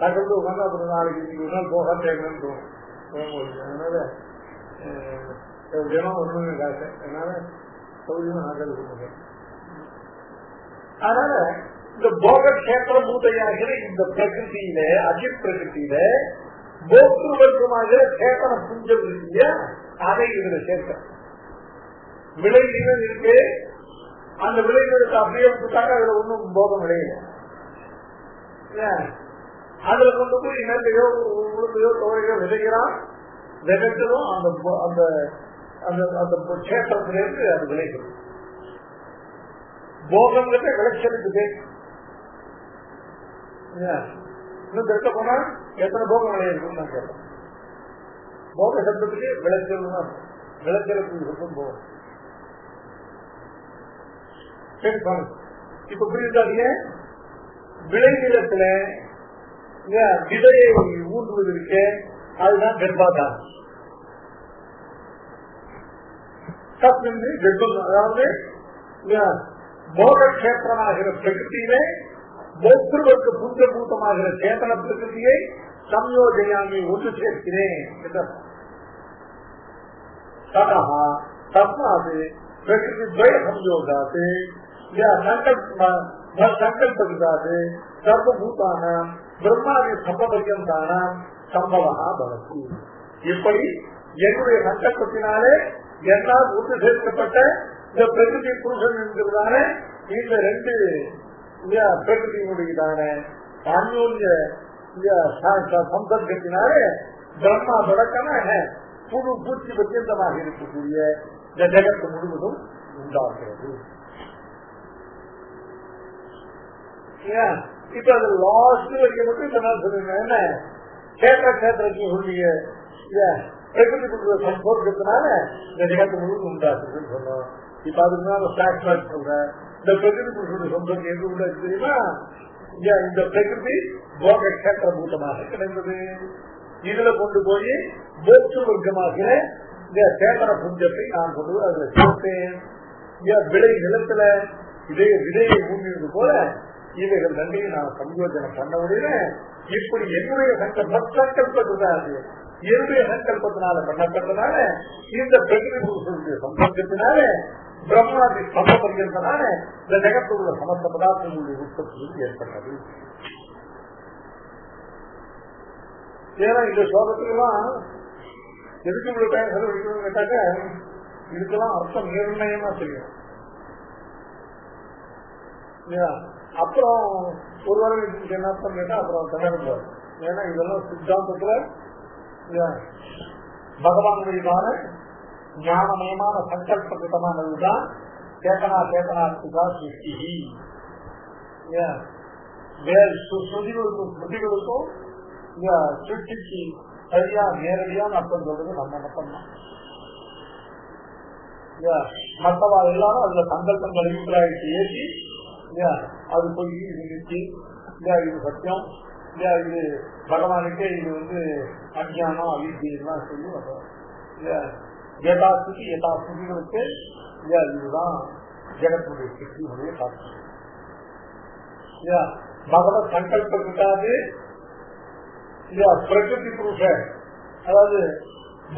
கஷ்டப்பட்டு உட்காந்து அப்புறம் நாளைக்கு ஒரு நாள் போக தேவைன்னு தோணும். அதனால தினம் ஒண்ணு காசு. அதனால சௌகரியம் ஆகல் கொடுங்க. அதனால இந்த போகக்ஷேத்திர பூத்தையாகிற இந்த பிரகிருத்தியில அஜித் பிரகிருத்தியில போக்கு வர்க்கமாக சேத்தன புஞ்சம் இருக்கு, அதை இதுல சேர்க்க விளைநிலம் இருக்கு. அந்த விளைநிலத்தை அப்படியே விட்டுட்டாங்க, அதுல ஒன்றும் போகம் விளையல. அதுல கொண்டு போய் நெல்லையோ உளுந்தையோ துவையோ விதைக்கிறான். விதைச்சதும் அந்த அந்த கஷேத்திரத்திலிருந்து அது விளைகிறது. போகங்கிறத விளைச்சலுக்கு பேர். இன்னும் தெற்க போனா எத்தனை போகம் விளையிருக்கும் நான் கேட்டேன். போக சப்தத்துக்கு விளைச்சல் தான், விளைச்சலுக்கு இருக்கும் போகும். சரி பாருங்க, இப்ப புரியுதாங்க. விளைநிலத்துல விதையை ஊன்றுவது இருக்கு, அதுதான் கர்ப்பாதாரம். அதாவது போகக்ஷேத்திரமாகிற பிரகிருத்தியிலே போக்திருவர்க்கு புஞ்சபூதமாகிற சேத்தன பிரகிருதியை சம்யோஜயாமி ஒன்று சேர்க்கிறேன். தஸ்மாது பிரகிருதி துவய சம்யோகாது சங்கல்பவிதாது சர்வபூதான பிரம்மாதி சம்பவம் தானா சம்பவா பவதி. இப்படி என்னுடைய சங்கல்பத்தினாலே என்னால் ஒன்று சேர்க்கப்பட்ட இந்த பிரகிருதி புருஷன் என்கிறதான இந்த ரெண்டு பிரகிருதியினுடையதான அந்யோன்ய சம்பர்க்கத்தினாலே பிரம்மா தொடக்கமாக புது பூச்சி பத்தியந்தமாக இருக்கக்கூடிய இந்த ஜகத்து முழுவதும் உண்டாகிறது. இப்ப அது லாஸ்ட் வரைக்கும் மட்டும் இப்ப நான் சொல்லுங்க என்ன கேத்திரக்கு சொல்லிய பிரகிருதி சம்பர்க்கத்தினால இந்த ஜகத்து முழுவதும் உண்டாக்குதுன்னு சொன்னோம். இப்ப அதுக்கு நான் பிளாஷ்பேக் சொல்றேன். இந்த பிரகிருதி புருஷனுடைய சம்பர்க்கம் எது உள்ள தெரியுமா? இந்த பிரகிருதி போக கேத்திர பூட்டமாக கிடைந்தது. இதுல கொண்டு போய் போக்கு வர்க்கமாகிற இந்த சேதன புஞ்சத்தை நான் கொண்டு அதுல சேர்த்தேன். விளை நிலத்துல விதையை ஊண்டியது போல இவைகள் நன்றியை நான் சங்கோஜனை பண்ண முடியல. இப்படி என்னுடைய சங்கல்பத்தினால என்னுடைய சங்கல்பத்தினால பண்ணப்பட்டதுனால இந்த பிரகிருதி புருஷனுடைய சம்பந்தத்தினால பிரம்மாதி சம்பந்தத்தினால இந்த ஜகத்துள்ள சமஸ்த பதார்த்தங்களுடைய உற்பத்தி ஏற்பட்டது. ஏன்னா இந்த சோகத்துக்கெல்லாம் எதுக்கு இவ்வளவு டைம் செலவழிக்கணும்னு கேட்டாக்க இதுக்கெல்லாம் அர்த்தம் நிர்ணயமா செய்யும். அப்புறம் ஒரு வாரம் இதுக்கு என்ன அர்த்தம் கேட்டா அப்புறம் திணறுவார். ஏன்னா இதெல்லாம் சித்தாந்தத்துல பகவானுடையதான ஞானமயமான சங்கல்பகிதமானதுதான் சேதனா சேதனாத்மிகா சிருஷ்டி. ஸ்ருதிகளுக்கும் ஸ்ருதிகளுக்கும் சிருஷ்டிக்கு சரியா நேரடியான அர்த்தம் சொல்றது நம்ம மட்டும்தான். மற்றவா எல்லாரும் அதுல சங்கல்பங்கள் அபிப்பிராயத்தை ஏற்றி அது போய் இது நிறுத்தி இது சத்தியம் இது பகவானுக்கே இது அஜ்ஞானம் அவித்தியெல்லாம் சொல்லி யதாஸ்தி யதாஸ்திகளுக்கு இதுதான் ஜெகத்துடைய சக்தியுடைய காட்சி. பகவத் சங்கல்பத்துக்காக பிரகிருதி புருஷ அதாவது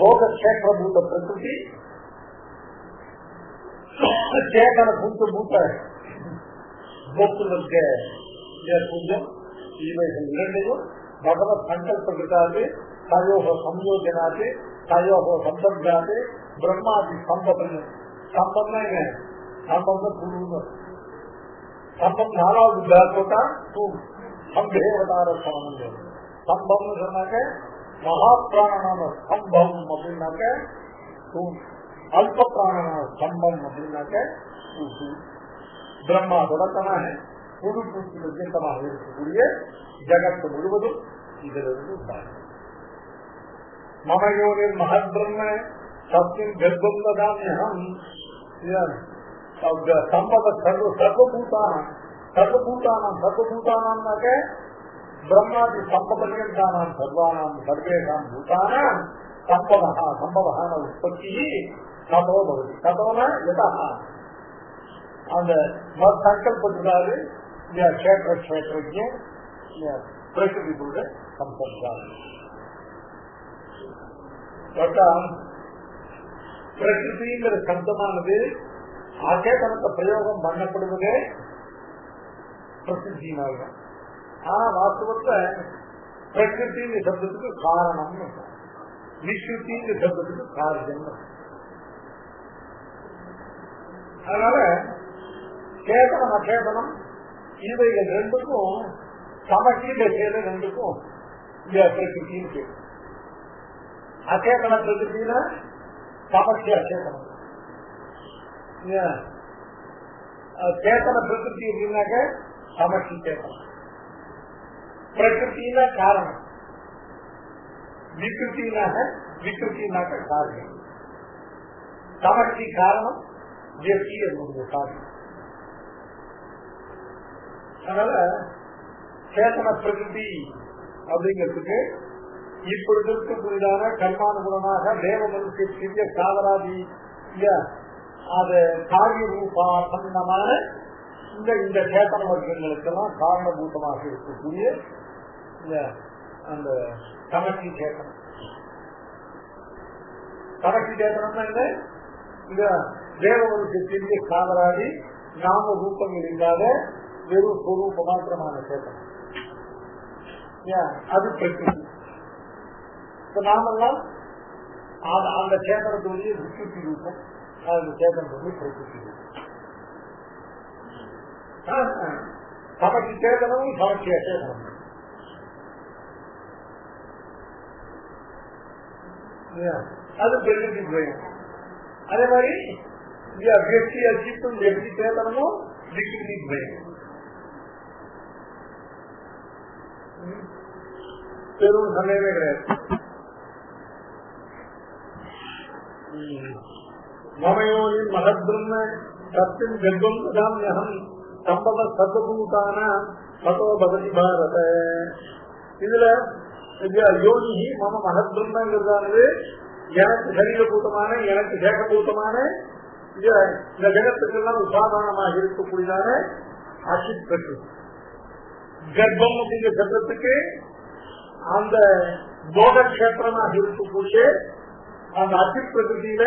போக சேகரபூத பிரகிருதி சேகர பூத்த பூத்த போக்குகளுக்கு பூஜம் இவைகள் இரண்டையும் பகவத் சங்கல்பத்துக்காக தயோக சம்யோஜனாது தயோக சம்பந்தாது பிரம்மாதி சம்பதம். சம்பம்னா என்ன? சம்பந்தம் குழு சம்பம் 4வது போட்டா சம்பேவதார சமம். சம்பம்னு சொன்னாக்க மகா பிராணனான சம்பம் அப்படின்னாக்க அல்ப பிராணனான சம்பம் அப்படின்னாக்க பிரம்மா தொடக்கமாக புது பூச்சி பர்யந்தமாக இருக்கக்கூடிய ஜகத்து முழுவதும் இதிலிருந்து உண்டாகும். மமயோனில் மகத் பிரம்ம சத்தியம் கர்ப்பம் ததாமியம் சம்பத சர்வபூதானம் சர்வபூதானாம்னாக்க பிரம்மாதி சம்பபர்யந்தானாம் சர்வானாம் சர்வேஷாம் பூதானாம் சம்பவகான உற்பத்தி ததோ பவதி. ததோனா யதா அந்த சங்கல்பத்தினாரு கஷேத்திரஜ பிரகிருதி கூட சம்பந்தார். பிரகிருதிங்கிற சப்தமானது அச்சேதனத்தை பிரயோகம் பண்ணப்படுவதே பிரசித்தினால்தான். ஆனா வாஸ்தவத்தை பிரகிருத்தின் சப்தத்துக்கு காரணம், விஸ்ருத்தின் சப்தத்துக்கு காரியம். அதனால சேதனம் அச்சேதனம் இவைகள் ரெண்டுக்கும் சமஷ்டி தசையில ரெண்டுக்கும் பிரகிருத்தின்னு பேரு. அச்சேதன பிரகிருத்தின சமஷ்டி அச்சேதனம். சேத்தன பிரகிருதி அப்படின்னாக்க சமஷ்டி சேத்தனம். பிரகிருத்தினா காரணம், விகிருத்தினாக்க காரியம். சமஷ்டி காரணம், வியக்தி என்னுடைய காரியம். அதனால சேத்தன பிரகிருதி அப்படிங்கிறதுக்கு இப்பொழுது இருக்கக்கூடியதான கர்மானுகுணமாக தேவ மனுஷ சிறிய காதராதி அது காரிய ரூபாசன்னமான இந்த சேத்தன வர்க்கங்களுக்கெல்லாம் காரணபூதமாக இருக்கக்கூடிய அந்த சமஷ்டி சேத்தனம். சமஷ்டி சேத்தனம்னா என்ன? இந்த தேவ மனுஷ சிறிய காதராதி நாம ரூபங்கள் இல்லாத வெறும் ஸ்வரூப மாத்திரமான சேத்தனம். அது பிரகிருதி. இப்ப நாமெல்லாம் அந்த சேதனத்தை வந்து விஸ்ருதி ரூபம், அந்த சேதனத்தை வந்து பிரகிருதி ரூபம். சமச்சி சேதனமும் சமச்சி அச்சேதனம். அது பிரகிருதி துவயம். அதே மாதிரி வியக்தி அச்சித்தும் வியக்தி சேதனமும் விகிருதி துவயம். பெரும் சந்தேகமே கிடையாது. மமயோனின் மகத்பிரம்ம சத்தின் கர்ப்பம் ததாம்யஹம் சம்பவ சர்வபூதான சதோ பகதி பாரத. இதுல யோகி மம மகத்பிரம்மங்கிறதானது எனக்கு சரீரபூதமான, எனக்கு சேகபூதமான இந்த ஜெகத்துக்கெல்லாம் உபாதானமாக இருக்கக்கூடியதான அசித் பிரகிருதி. கர்ப்பம் அப்படிங்கிற சட்டத்துக்கு அந்த போகக்ஷேத்திரமாக இருக்கக்கூடிய அந்த அசித் பிரகிருதியில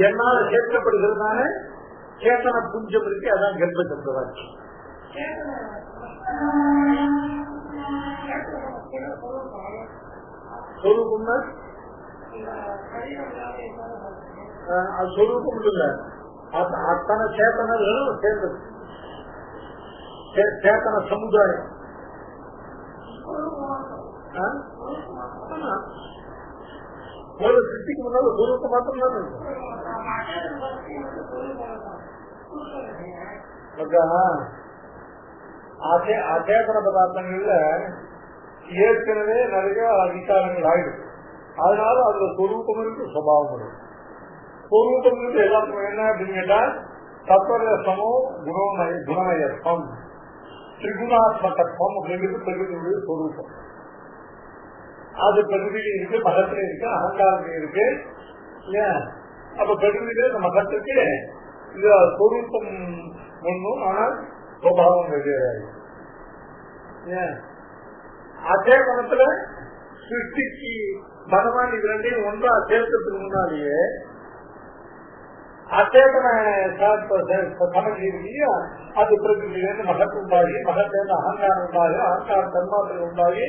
என்னால சேர்க்கப்படுகிறதான சேத்தன புஞ்சம் இருக்கு. அதான் கர்ப்ப சப்தவாச்சு. சொரூபம்னா அது சொரூபம் இல்ல, அத்தனை சேத்தனங்களும் சேர்ந்தது சேத்தன சமுதாயம். ஒரு சிட்டிக்கு முன்னால சொரூபம் மாத்திரம் தான் இருக்கும். அச்சேதன பதார்த்தங்கள்ல ஏற்கனவே நிறைய அதிகாரங்கள் ஆயிடுச்சு. அதனால அதுல சொரூபம் இருக்கு, சுபாவம் இருக்கு. சொரூபம் இருக்கு எல்லாத்துக்கும் என்ன அப்படின்னு கேட்டா தத்வரசமோ குணமயத்வம் திரிகுணாத்மகத்துவம் அப்படிங்கிறது பிரகிருதியுடைய சொரூபம். அது பிரகிருதியில இருக்கு, மகத்துல இருக்கு, அகங்காரத்துல இருக்கு. அப்ப பிரகிருதியில இந்த மகத்துக்கு இது சொரூபம் ஒண்ணும், ஆனால் சுபாவம் வெவ்வேறு. அச்சேதனத்துல சிருஷ்டிக்கு பகவான் இது ரெண்டையும் ஒன்றா சேர்த்ததுக்கு முன்னாலேயே அச்சேதன சமதி இல்லையா, அது பிரகிருதியிலிருந்து மகத்து உண்டாகி, மகத்திலிருந்து அகங்காரம் உண்டாகி, அகங்காரம் தன்மாத்திரை உண்டாகி,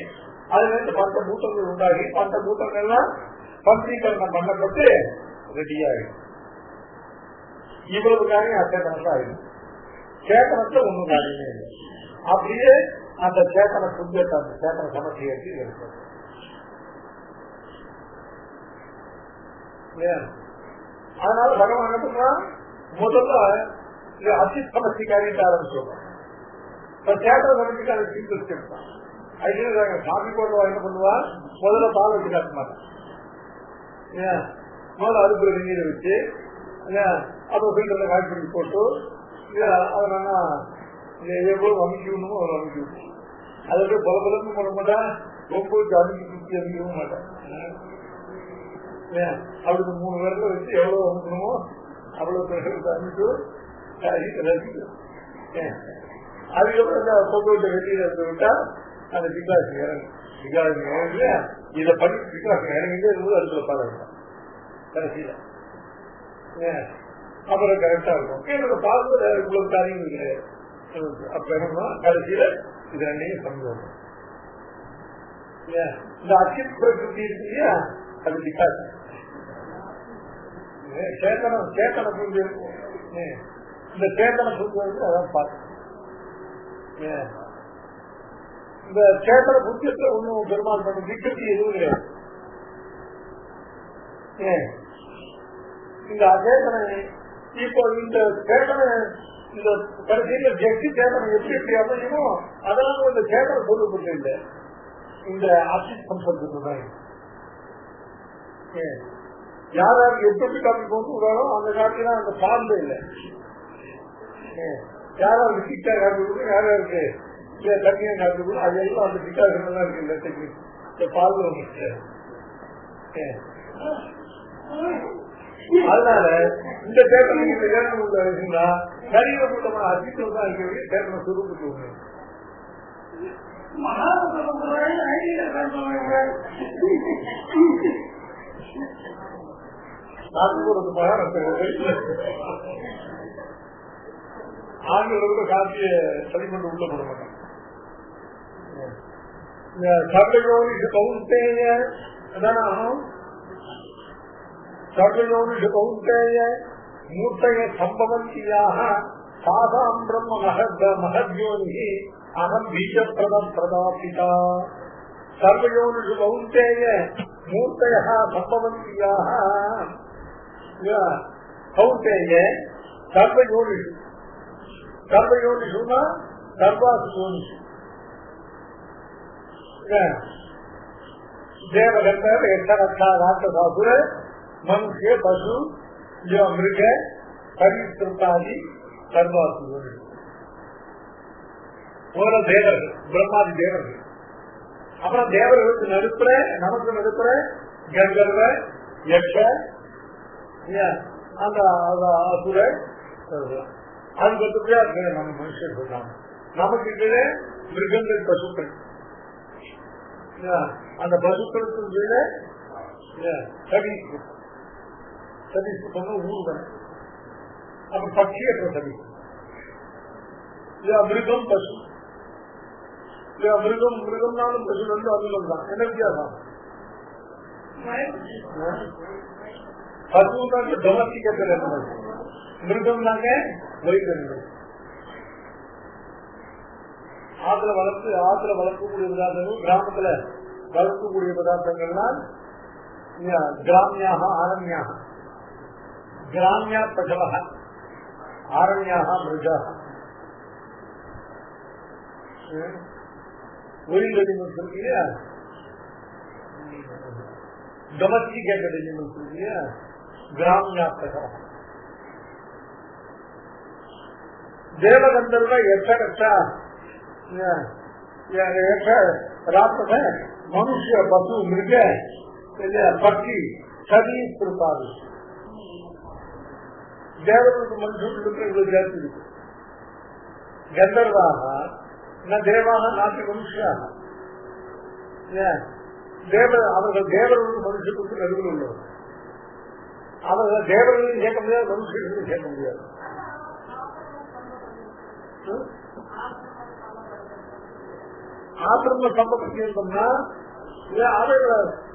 அதுல இருந்து பண்ட பூட்டங்கள் உண்டாகி, பண்ட பூட்டங்கள்லாம் பஞ்சீகரணம் பண்ணப்பட்டு ரெடியாயிடும். இவ்வளவு காரியம் அச்சேதனத்துல ஆயிடும். சேத்தனத்துல ஒண்ணும் காரியமே இல்லை. அப்படியே அந்த சேத்தன புஞ்சத்தை, அந்த சேத்தன சமஸ்தியை இருக்கும். அதனால பகவான் என்ன பண்றான், முதல்ல அசித் சமஸ்தி காரியத்தை ஆரம்பிச்சிருக்கோம். சேத்தன சமஸ்திக்கான சீக்கிரம் எடுத்தான். அதுக்கு காபி போடுவா என்ன பண்ணுவா, முதல்ல பால் வச்சு காட்ட மாட்டான். முதல்ல அடுப்புல நீரை வச்சு அப்புறம் ஃபில்டர்ல காய்ச்சி போட்டு அதனால எவ்வளவு அமைக்கணுமோ அவ்வளவு அமைக்கணும். அதோட பலபலன்னு பண்ண மாட்டேன், ரொம்ப அமைக்கி தூக்கி அமைக்கவும் மாட்டேன். அவளுக்கு 3 பேர்ல வச்சு எவ்வளவு அமைக்கணுமோ அவ்வளவு பேருக்கு அமைச்சு அதுக்கப்புறம் பொது விட்ட வெளியில இருந்து விட்டா அந்த விகாசி இறங்கும். விகாசி இறங்கி இதை பண்ணி விகாசி இறங்கிட்டே இருக்கும்போது அதுக்குள்ள பாருங்க கடைசியில அப்புறம் கரெக்டா இருக்கும். என்னோட பார்வை இவ்வளவு காரியம் கிடையாது. அப்ப என்ன கடைசியில இது ரெண்டையும் சம்பவம். இந்த அச்சித் பிரகிருதி இருக்கு இல்லையா, அது விகாசி. சேத்தனம் சேத்தன புரிஞ்சு இந்த சேத்தன புரிஞ்சு அதான் பார்த்து இந்த சேத்தன புத்தியத்துல ஒன்னும் பெருமாள் பண்ண விக்கத்தி எதுவும் கிடையாது. இந்த அச்சேதனை இப்போ இந்த சேத்தனை இந்த கடைசியில ஜெக்தி சேதனம் எப்படி எப்படி அமையுமோ அதனால இந்த சேதனை சொல்லப்பட்டு இல்லை. இந்த அசித் சம்பத்து யார் யாருக்கு எப்படி காப்பி போட்டு விடாரோ அந்த காப்பிலாம் அந்த சார்ந்த இல்லை. யாராருக்கு சிக்கா காப்பி கொடுக்கும், யார் யாருக்கு தண்ணியா காப்பி கொடுக்கும், அது எல்லாம் அந்த சிக்காசனம் தான் இருக்கு. இந்த டெக்னிக் இந்த பால் அதனால இந்த சேத்தனை இந்த சேத்தனம் உள்ள இருக்குங்களா சரீர கூட்டமான அசித்தம் தான் இருக்கிறது. சேத்தனை சுருப்பிட்டு ஆண்களோட காப்பிய சரி கொண்டு உள்ள போட மாட்டாங்க. சர்வயோனிஷு கௌந்தேய அதானும் சர்வயோனிஷு கௌந்தேய மூர்த்தய சம்பவந்தியாக சாதாம் பிரம்ம மகத்யோனி அகம் பீஜப்பிரதம் பிரதாபிதா சர்வயோனிஷு கௌந்தேய மூர்த்தய சம்பவந்தியாக கௌந்தேய சர்வயோனிஷு சர்வயோனிஷுனா சர்வாசு யோனிஷு தேவகந்தர் எட்டரக்கா ராட்சசாசுர மனுஷ பசு மிருக பரிசுத்தாதி சர்வாசு யோனிஷு முதல்ல தேவர்கள் பிரம்மாதி தேவர்கள் அப்புறம் தேவர்களுக்கு நடுப்புற நமக்கு நடுப்புற கந்தர்வ யக்ஷ அந்த அசுர அதுக்கு வந்து நம்ம மனுஷன் சொல்றாங்க நமக்கு கீழே மிருகங்கள் பசுக்கள் அந்த பசுக்களுக்கு கீழே சதீஷ் சொன்ன ஊர்வன் அப்புறம் பட்சியற்ற சதீஷ் மிருகம் பசு மிருகம்னாலும் பசு வந்து அதுவும் தான் என்ன வித்தியாசம் பசுனாக்க டொமஸ்டிகேட்டட் அனிமல் மிருகம்னாக்க வைத்திருந்தது ஆத்துல வளர்க்கக்கூடிய பதார்த்தங்கள் கிராமத்துல வளர்க்கக்கூடிய பதார்த்தங்கள்லாம் கிராமியாக ஆரண்யாக கிராமியா பசவக ஆரண்யாக மிருகாக ஒரிண்ட் அனிமல்ஸ் இருக்கு இல்லையா டொமஸ்டிகேட்டட் அனிமல்ஸ் இருக்கு இல்லையா கிராமியா பசவக தேவகந்தர்வ எட்டகட்டா ராட்சச மனுஷ பசு மிருக பட்சி சதி கொடுப்பாரு தேவர்களுக்கு மனுஷர்களுக்கு இவ்வளவு ஜாஸ்தி இருக்கு கந்தர்வாக தேவாக நாட்டு மனுஷாக அவர்கள் தேவர்களுக்கு மனுஷர்களுக்கு நடுவில் உள்ளவர் அவர்கள் தேவர்களையும் சேர்க்க முடியாது மனுஷர்களையும் சேர்க்க முடியாது ஆசிரம சம்பத்தி இருந்தோம்னா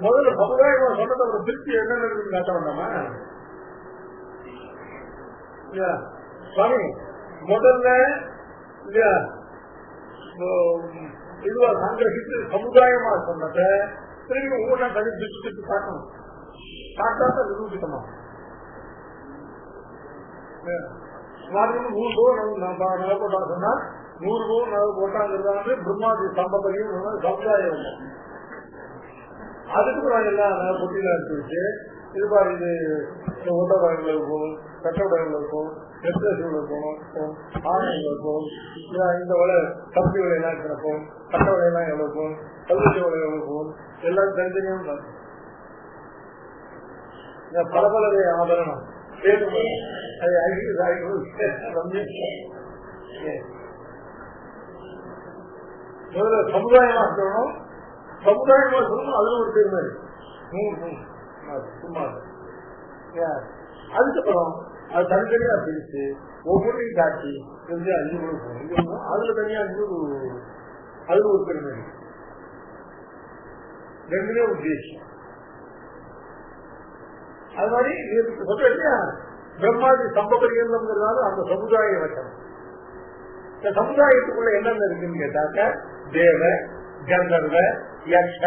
முதல்ல சமுதாயம் சொன்னதை ஒரு திருப்தி என்ன காட்ட வேண்டாமா சுவாமி முதல்ல இதுவா சங்கிரகித்து சமுதாயமா சொன்னத திரும்பி ஒவ்வொன்றா தனி திருப்பி பார்க்கணும் பார்த்தா தான் நிரூபிக்கமா நகை போட்டா சொன்னா 100 பவுன் நகை போட்டாங்கிறது பிரம்மாதி சம்பத்தையும் சமுதாயம் அதுக்கு நான் எல்லாம் பொட்டியில எடுத்து வச்சு இது பாரு இது உடம்புல இருக்கும் கட்டடங்கள் இருக்கும் நெற்கசிகள் இருக்கும் ஆணைகள் இருக்கும் இந்த வலை தம்பி வலையெல்லாம் கிடக்கும் கட்ட வலையெல்லாம் எவ்வளவு இருக்கும் கல்வெட்டு வலை எவ்வளவு இருக்கும் எல்லாம் தனித்தனியும் பரபலவை ஆபரணம் முதல்ல சமுதாயமா சொல்லணும் சமுதாயமா சொல்லணும் அதுல ஒரு பெருமை சும்மா அதுக்கப்புறம் அது தனித்தனியா பிரிச்சு ஒவ்வொன்றையும் காட்டி 5 போகணும் அதுல தனியா அதுல ஒரு பெருமை ரெண்டுமே உத்தேசம் அது மாதிரி சொல்றீங்க பிரம்மாதி சம்பபரியங்கிறதுனால அந்த சமுதாயம் வைக்கணும் இந்த சமுதாயத்துக்குள்ள என்னென்ன இருக்குன்னு கேட்டாக்க தேவ கந்தர்வ யக்ஷ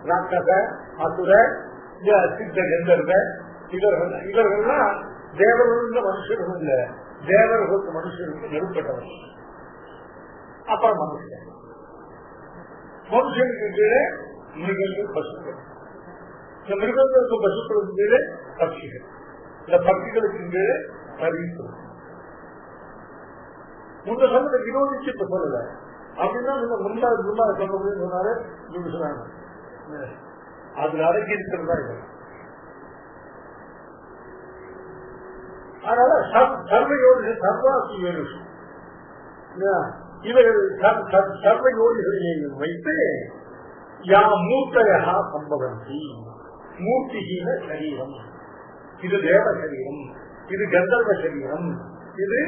ராட்சச அசுர சித்த கந்தர்வ இவர்கள்லாம் தேவர்கள் மனுஷர்கள் இல்ல தேவர்களுக்கு மனுஷருக்கு நெருப்பட்டவர் அப்புறம் மனுஷனுக்கு கீழே மிருகங்கள் பசுக்கள் இந்த மிருகங்களுக்கு பசுக்களுக்கு கீழே பட்சிகள் இந்த பட்சிகளுக்கு கீழே பரிசு முன்ன சொன்னதை விரோதிச்சு இப்ப சொல்லல அப்படின்னா முன்னாடி சொல்ல முடியும் சொன்னாரு சொன்னாங்க அதுல அடக்கி இருக்கிறதா இல்லை அதனால சர்வயோகி சர்வாசி யோகி இவர்கள் சர்வயோகிகளையும் வைத்து மூர்த்தயா சம்பவந்தி மூர்த்திஹீன சரீரம் இது தேவ சரீரம் இது கந்தர்வ சரீரம் இது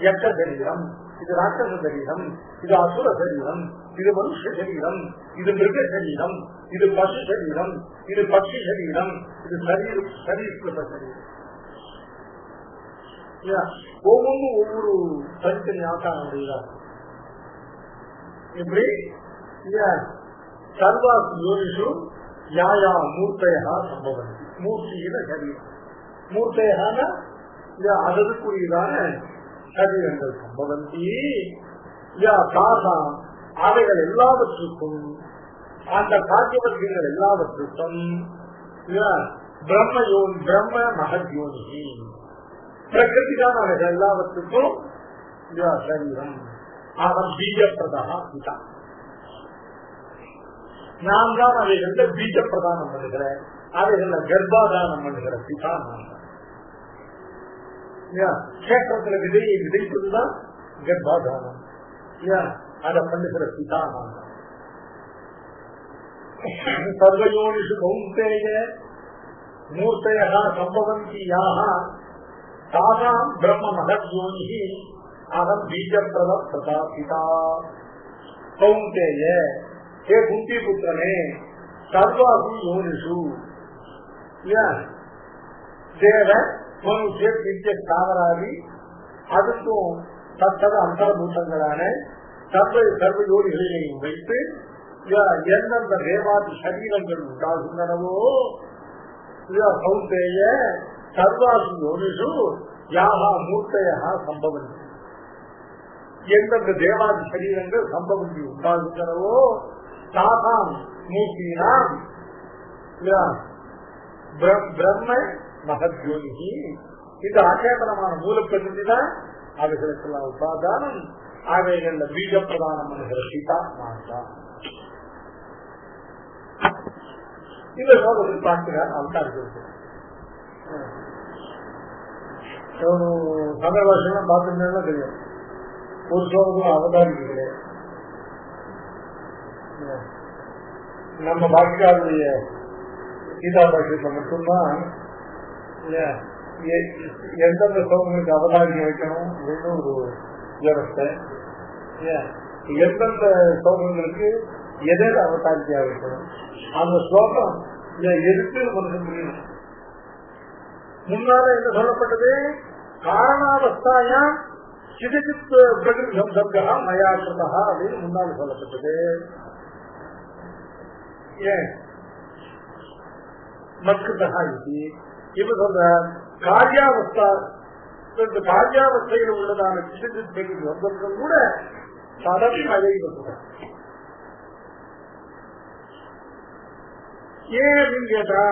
யக்க சரீரம் இது ராட்சச சரீரம், இது அசுர சரீரம், இது மனுஷ சரீரம், இது மிருக சரீரம், இது பசு சரீரம், இது பட்சி சரீரம், இது சரீஸ்கிருத சரீரம். ஒவ்வொன்றும் ஒவ்வொரு தனித்தனி ஆக்கான முடியாது. இப்படி சர்வாசு யோனிஷு யாயா மூர்த்தையா சம்பவம். மூர்த்தியில சரீரம், மூர்த்தையான அதற்குரியதான சரீரங்கள் சம்பவந்தி. தாசாம் அவைகள் எல்லாவற்றுக்கும், அந்த காரியவர்கள் எல்லாவற்றுக்கும் பிரம்ம மகத்யோனி பிரகிருதிக்கான அவைகள் எல்லாவற்றுக்கும் சரீரம். அவன் பீஜப்பிரதா பிதா. நான் தான் அவைகள்ல பீஜ பிரதானம் பண்ணுகிறேன், அவைகள்ல கர்ப்பாதானம் பண்ணுகிற பிதா நான் தான். கேத்திரத்துல விதையை விதைப்பதுதான் கர்ப்பாதானம், அதை பண்ணுகிற பிதா நான் தான். சர்வயோனிஷு கௌந்தேய மூர்த்தயா சம்பவந்தி யாக தாசாம் பிரம்ம மகத்யோனி அகம் பீஜப்பிரத பிரதாபிதா. கௌந்தேய, ஹே குந்தி புத்திரனே, சர்வாசு யோனிஷு தேவ மனுஷ பிஞ்ச தாவராதி அதுக்கும் தத்தத அந்தர்பூதங்களான சர்வ யோனிகளையும் வைத்து எந்தெந்த தேவாதி சரீரங்கள் உண்டாகின்றனவோ கௌந்தேய சர்வாசு யோனிஷு யாகா மூர்த்தையா சம்பவந்தி. எந்தெந்த தேவாதி சரீரங்கள் சம்பவந்தி உண்டாகின்றனவோ தாசாம் மூர்த்தினாம் பிரம்ம மகத்யோனி. இந்த அச்சேதனமான மூலப்பிரகிருதி தான் அவைகளுக்கெல்லாம் உபாதானம், அவைகள்ல பீஜ பிரதானம் என்கிற சீதா நான் தான். இந்த சோதனை பார்க்கிறார் அவதாரிக்கிறது. தமிழ் பாஷெல்லாம் பார்த்துருந்தா தெரியும். ஒரு சோதனை அவதாரிக்கிறே நம்ம பாக்கியாருடைய கீதா பாக்கியத்தை மட்டும்தான் எந்தெந்த சோதனைக்கு அவதாரிக்க வைக்கணும் அப்படின்னு ஒரு விவஸ்தை, எந்தெந்த சோதனைகளுக்கு எதை அவதாரிக்க வைக்கணும் அந்த ஸ்லோகம் எதுக்கு மனசு முடியும். முன்னால என்ன சொல்லப்பட்டது, காரணாவஸ்தாயா சிதிஜித் பிரகிருதி சப்தா மயாசதா அப்படின்னு முன்னால சொல்லப்பட்டது. ஏன் மத்கிருதா இது இப்ப சொல்ற காரியாவஸ்தா, காரியாவஸ்தையில் உள்ளதான சிதிஜித் பிரகிருதி சப்தம் கூட சதவி மழை வந்து ஏன் அப்படின்னு கேட்டா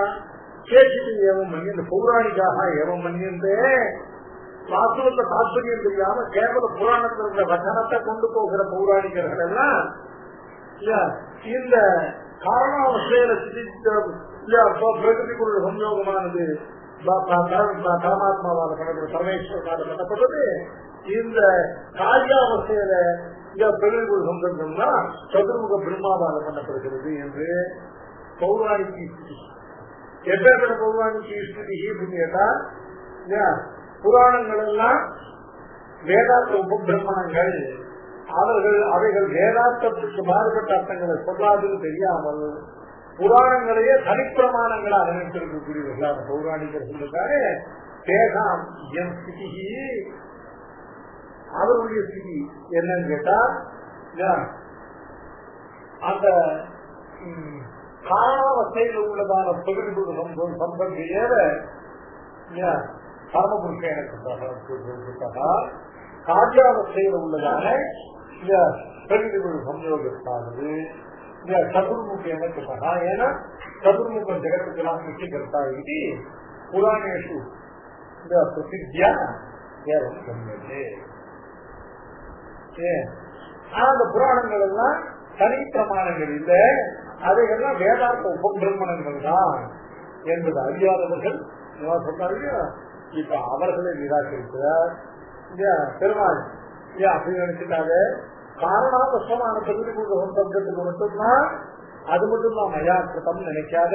கேசிட்டு ஏவம் பண்ணி இந்த பௌராணிக்காக ஏவம் பண்ணிட்டு வாஸ்தவத்தை தாற்பயம் தெரியாம கேவல புராணத்தில் இருக்கிற வசனத்தை கொண்டு போகிற பௌராணிகர்கள் எல்லாம் இந்த காரணாவஸ்தையில பிரகிருதிக்குள்ள சம்யோகமானது பரமாத்மாவால பண்ணப்படுற பரமேஸ்வரனால பண்ணப்படுறது. இந்த காரியாவஸ்தையில பிரகிருதிக்குள்ள சம்சம்னா சதுர்முக பிரம்மாவால பண்ணப்படுகிறது என்று பௌராணிக்கு எப்பேற்பட்ட பௌராணிக்கு ஸ்திதி அப்படின்னு கேட்டா புராணங்கள் எல்லாம் வேதாந்த உபபிரமணங்கள், அவைகள் வேதாந்தத்துக்கு மாறுபட்ட அர்த்தங்களை சொல்லாதுன்னு தெரியாமல் புராணங்களையே தனிப்பிரமாணங்களாக நினைத்திருக்கக்கூடியவர்களான பௌராணிகர்களுக்காக தேகாம் என் ஸ்திதி, அவருடைய ஸ்திதி என்னன்னு கேட்டா அந்த காரணாவஸ்தையில் உள்ளதான பகுதி சம்பந்தியேற பரமபுருஷ காரியாவஸ்தையில் உள்ளதான பிரகிருதி சம்யோகத்தானது சதுர்முக எனக்குதா. ஏன்னா சதுர்முகம் ஜெகத்துக்கெல்லாம் முக்கியகர்த்தா இது புராணேஷு பிரசித்தியா ஏவம் சொன்னது. அந்த புராணங்கள் எல்லாம் தனி பிரமாணங்கள் இல்லை, அவைகள்லாம் வேதாந்த உபபிரமணங்கள் தான் என்பது அறியாதவர்கள் சொன்னாங்க. இப்ப அவர்களை நிராகரிக்கிறார் பெருமாள் அப்படி நினைச்சுட்டாங்க. காரணாவசமான பிரதிபூர்வம் சப்தத்துக்கு மட்டும்தான், அது மட்டும்தான் மயாக்கிருத்தம் நினைக்காத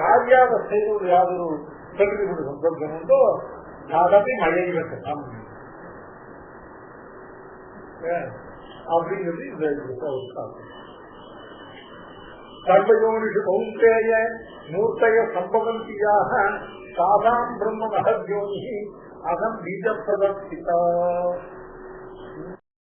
காரியாவஸ்தையில் யாதொரு பிரதிபூர்வ சப்தம் உண்டோ அதப்பி மழையில கிருத்தம். அப்படிங்கிறது இந்த சர்வயோனிஷு கௌந்தேய மூர்த்தய சம்பவந்தியாக சாதாம் பிரம்ம மகத்யோனி அகம் பீஜ பிரதர்சிதா.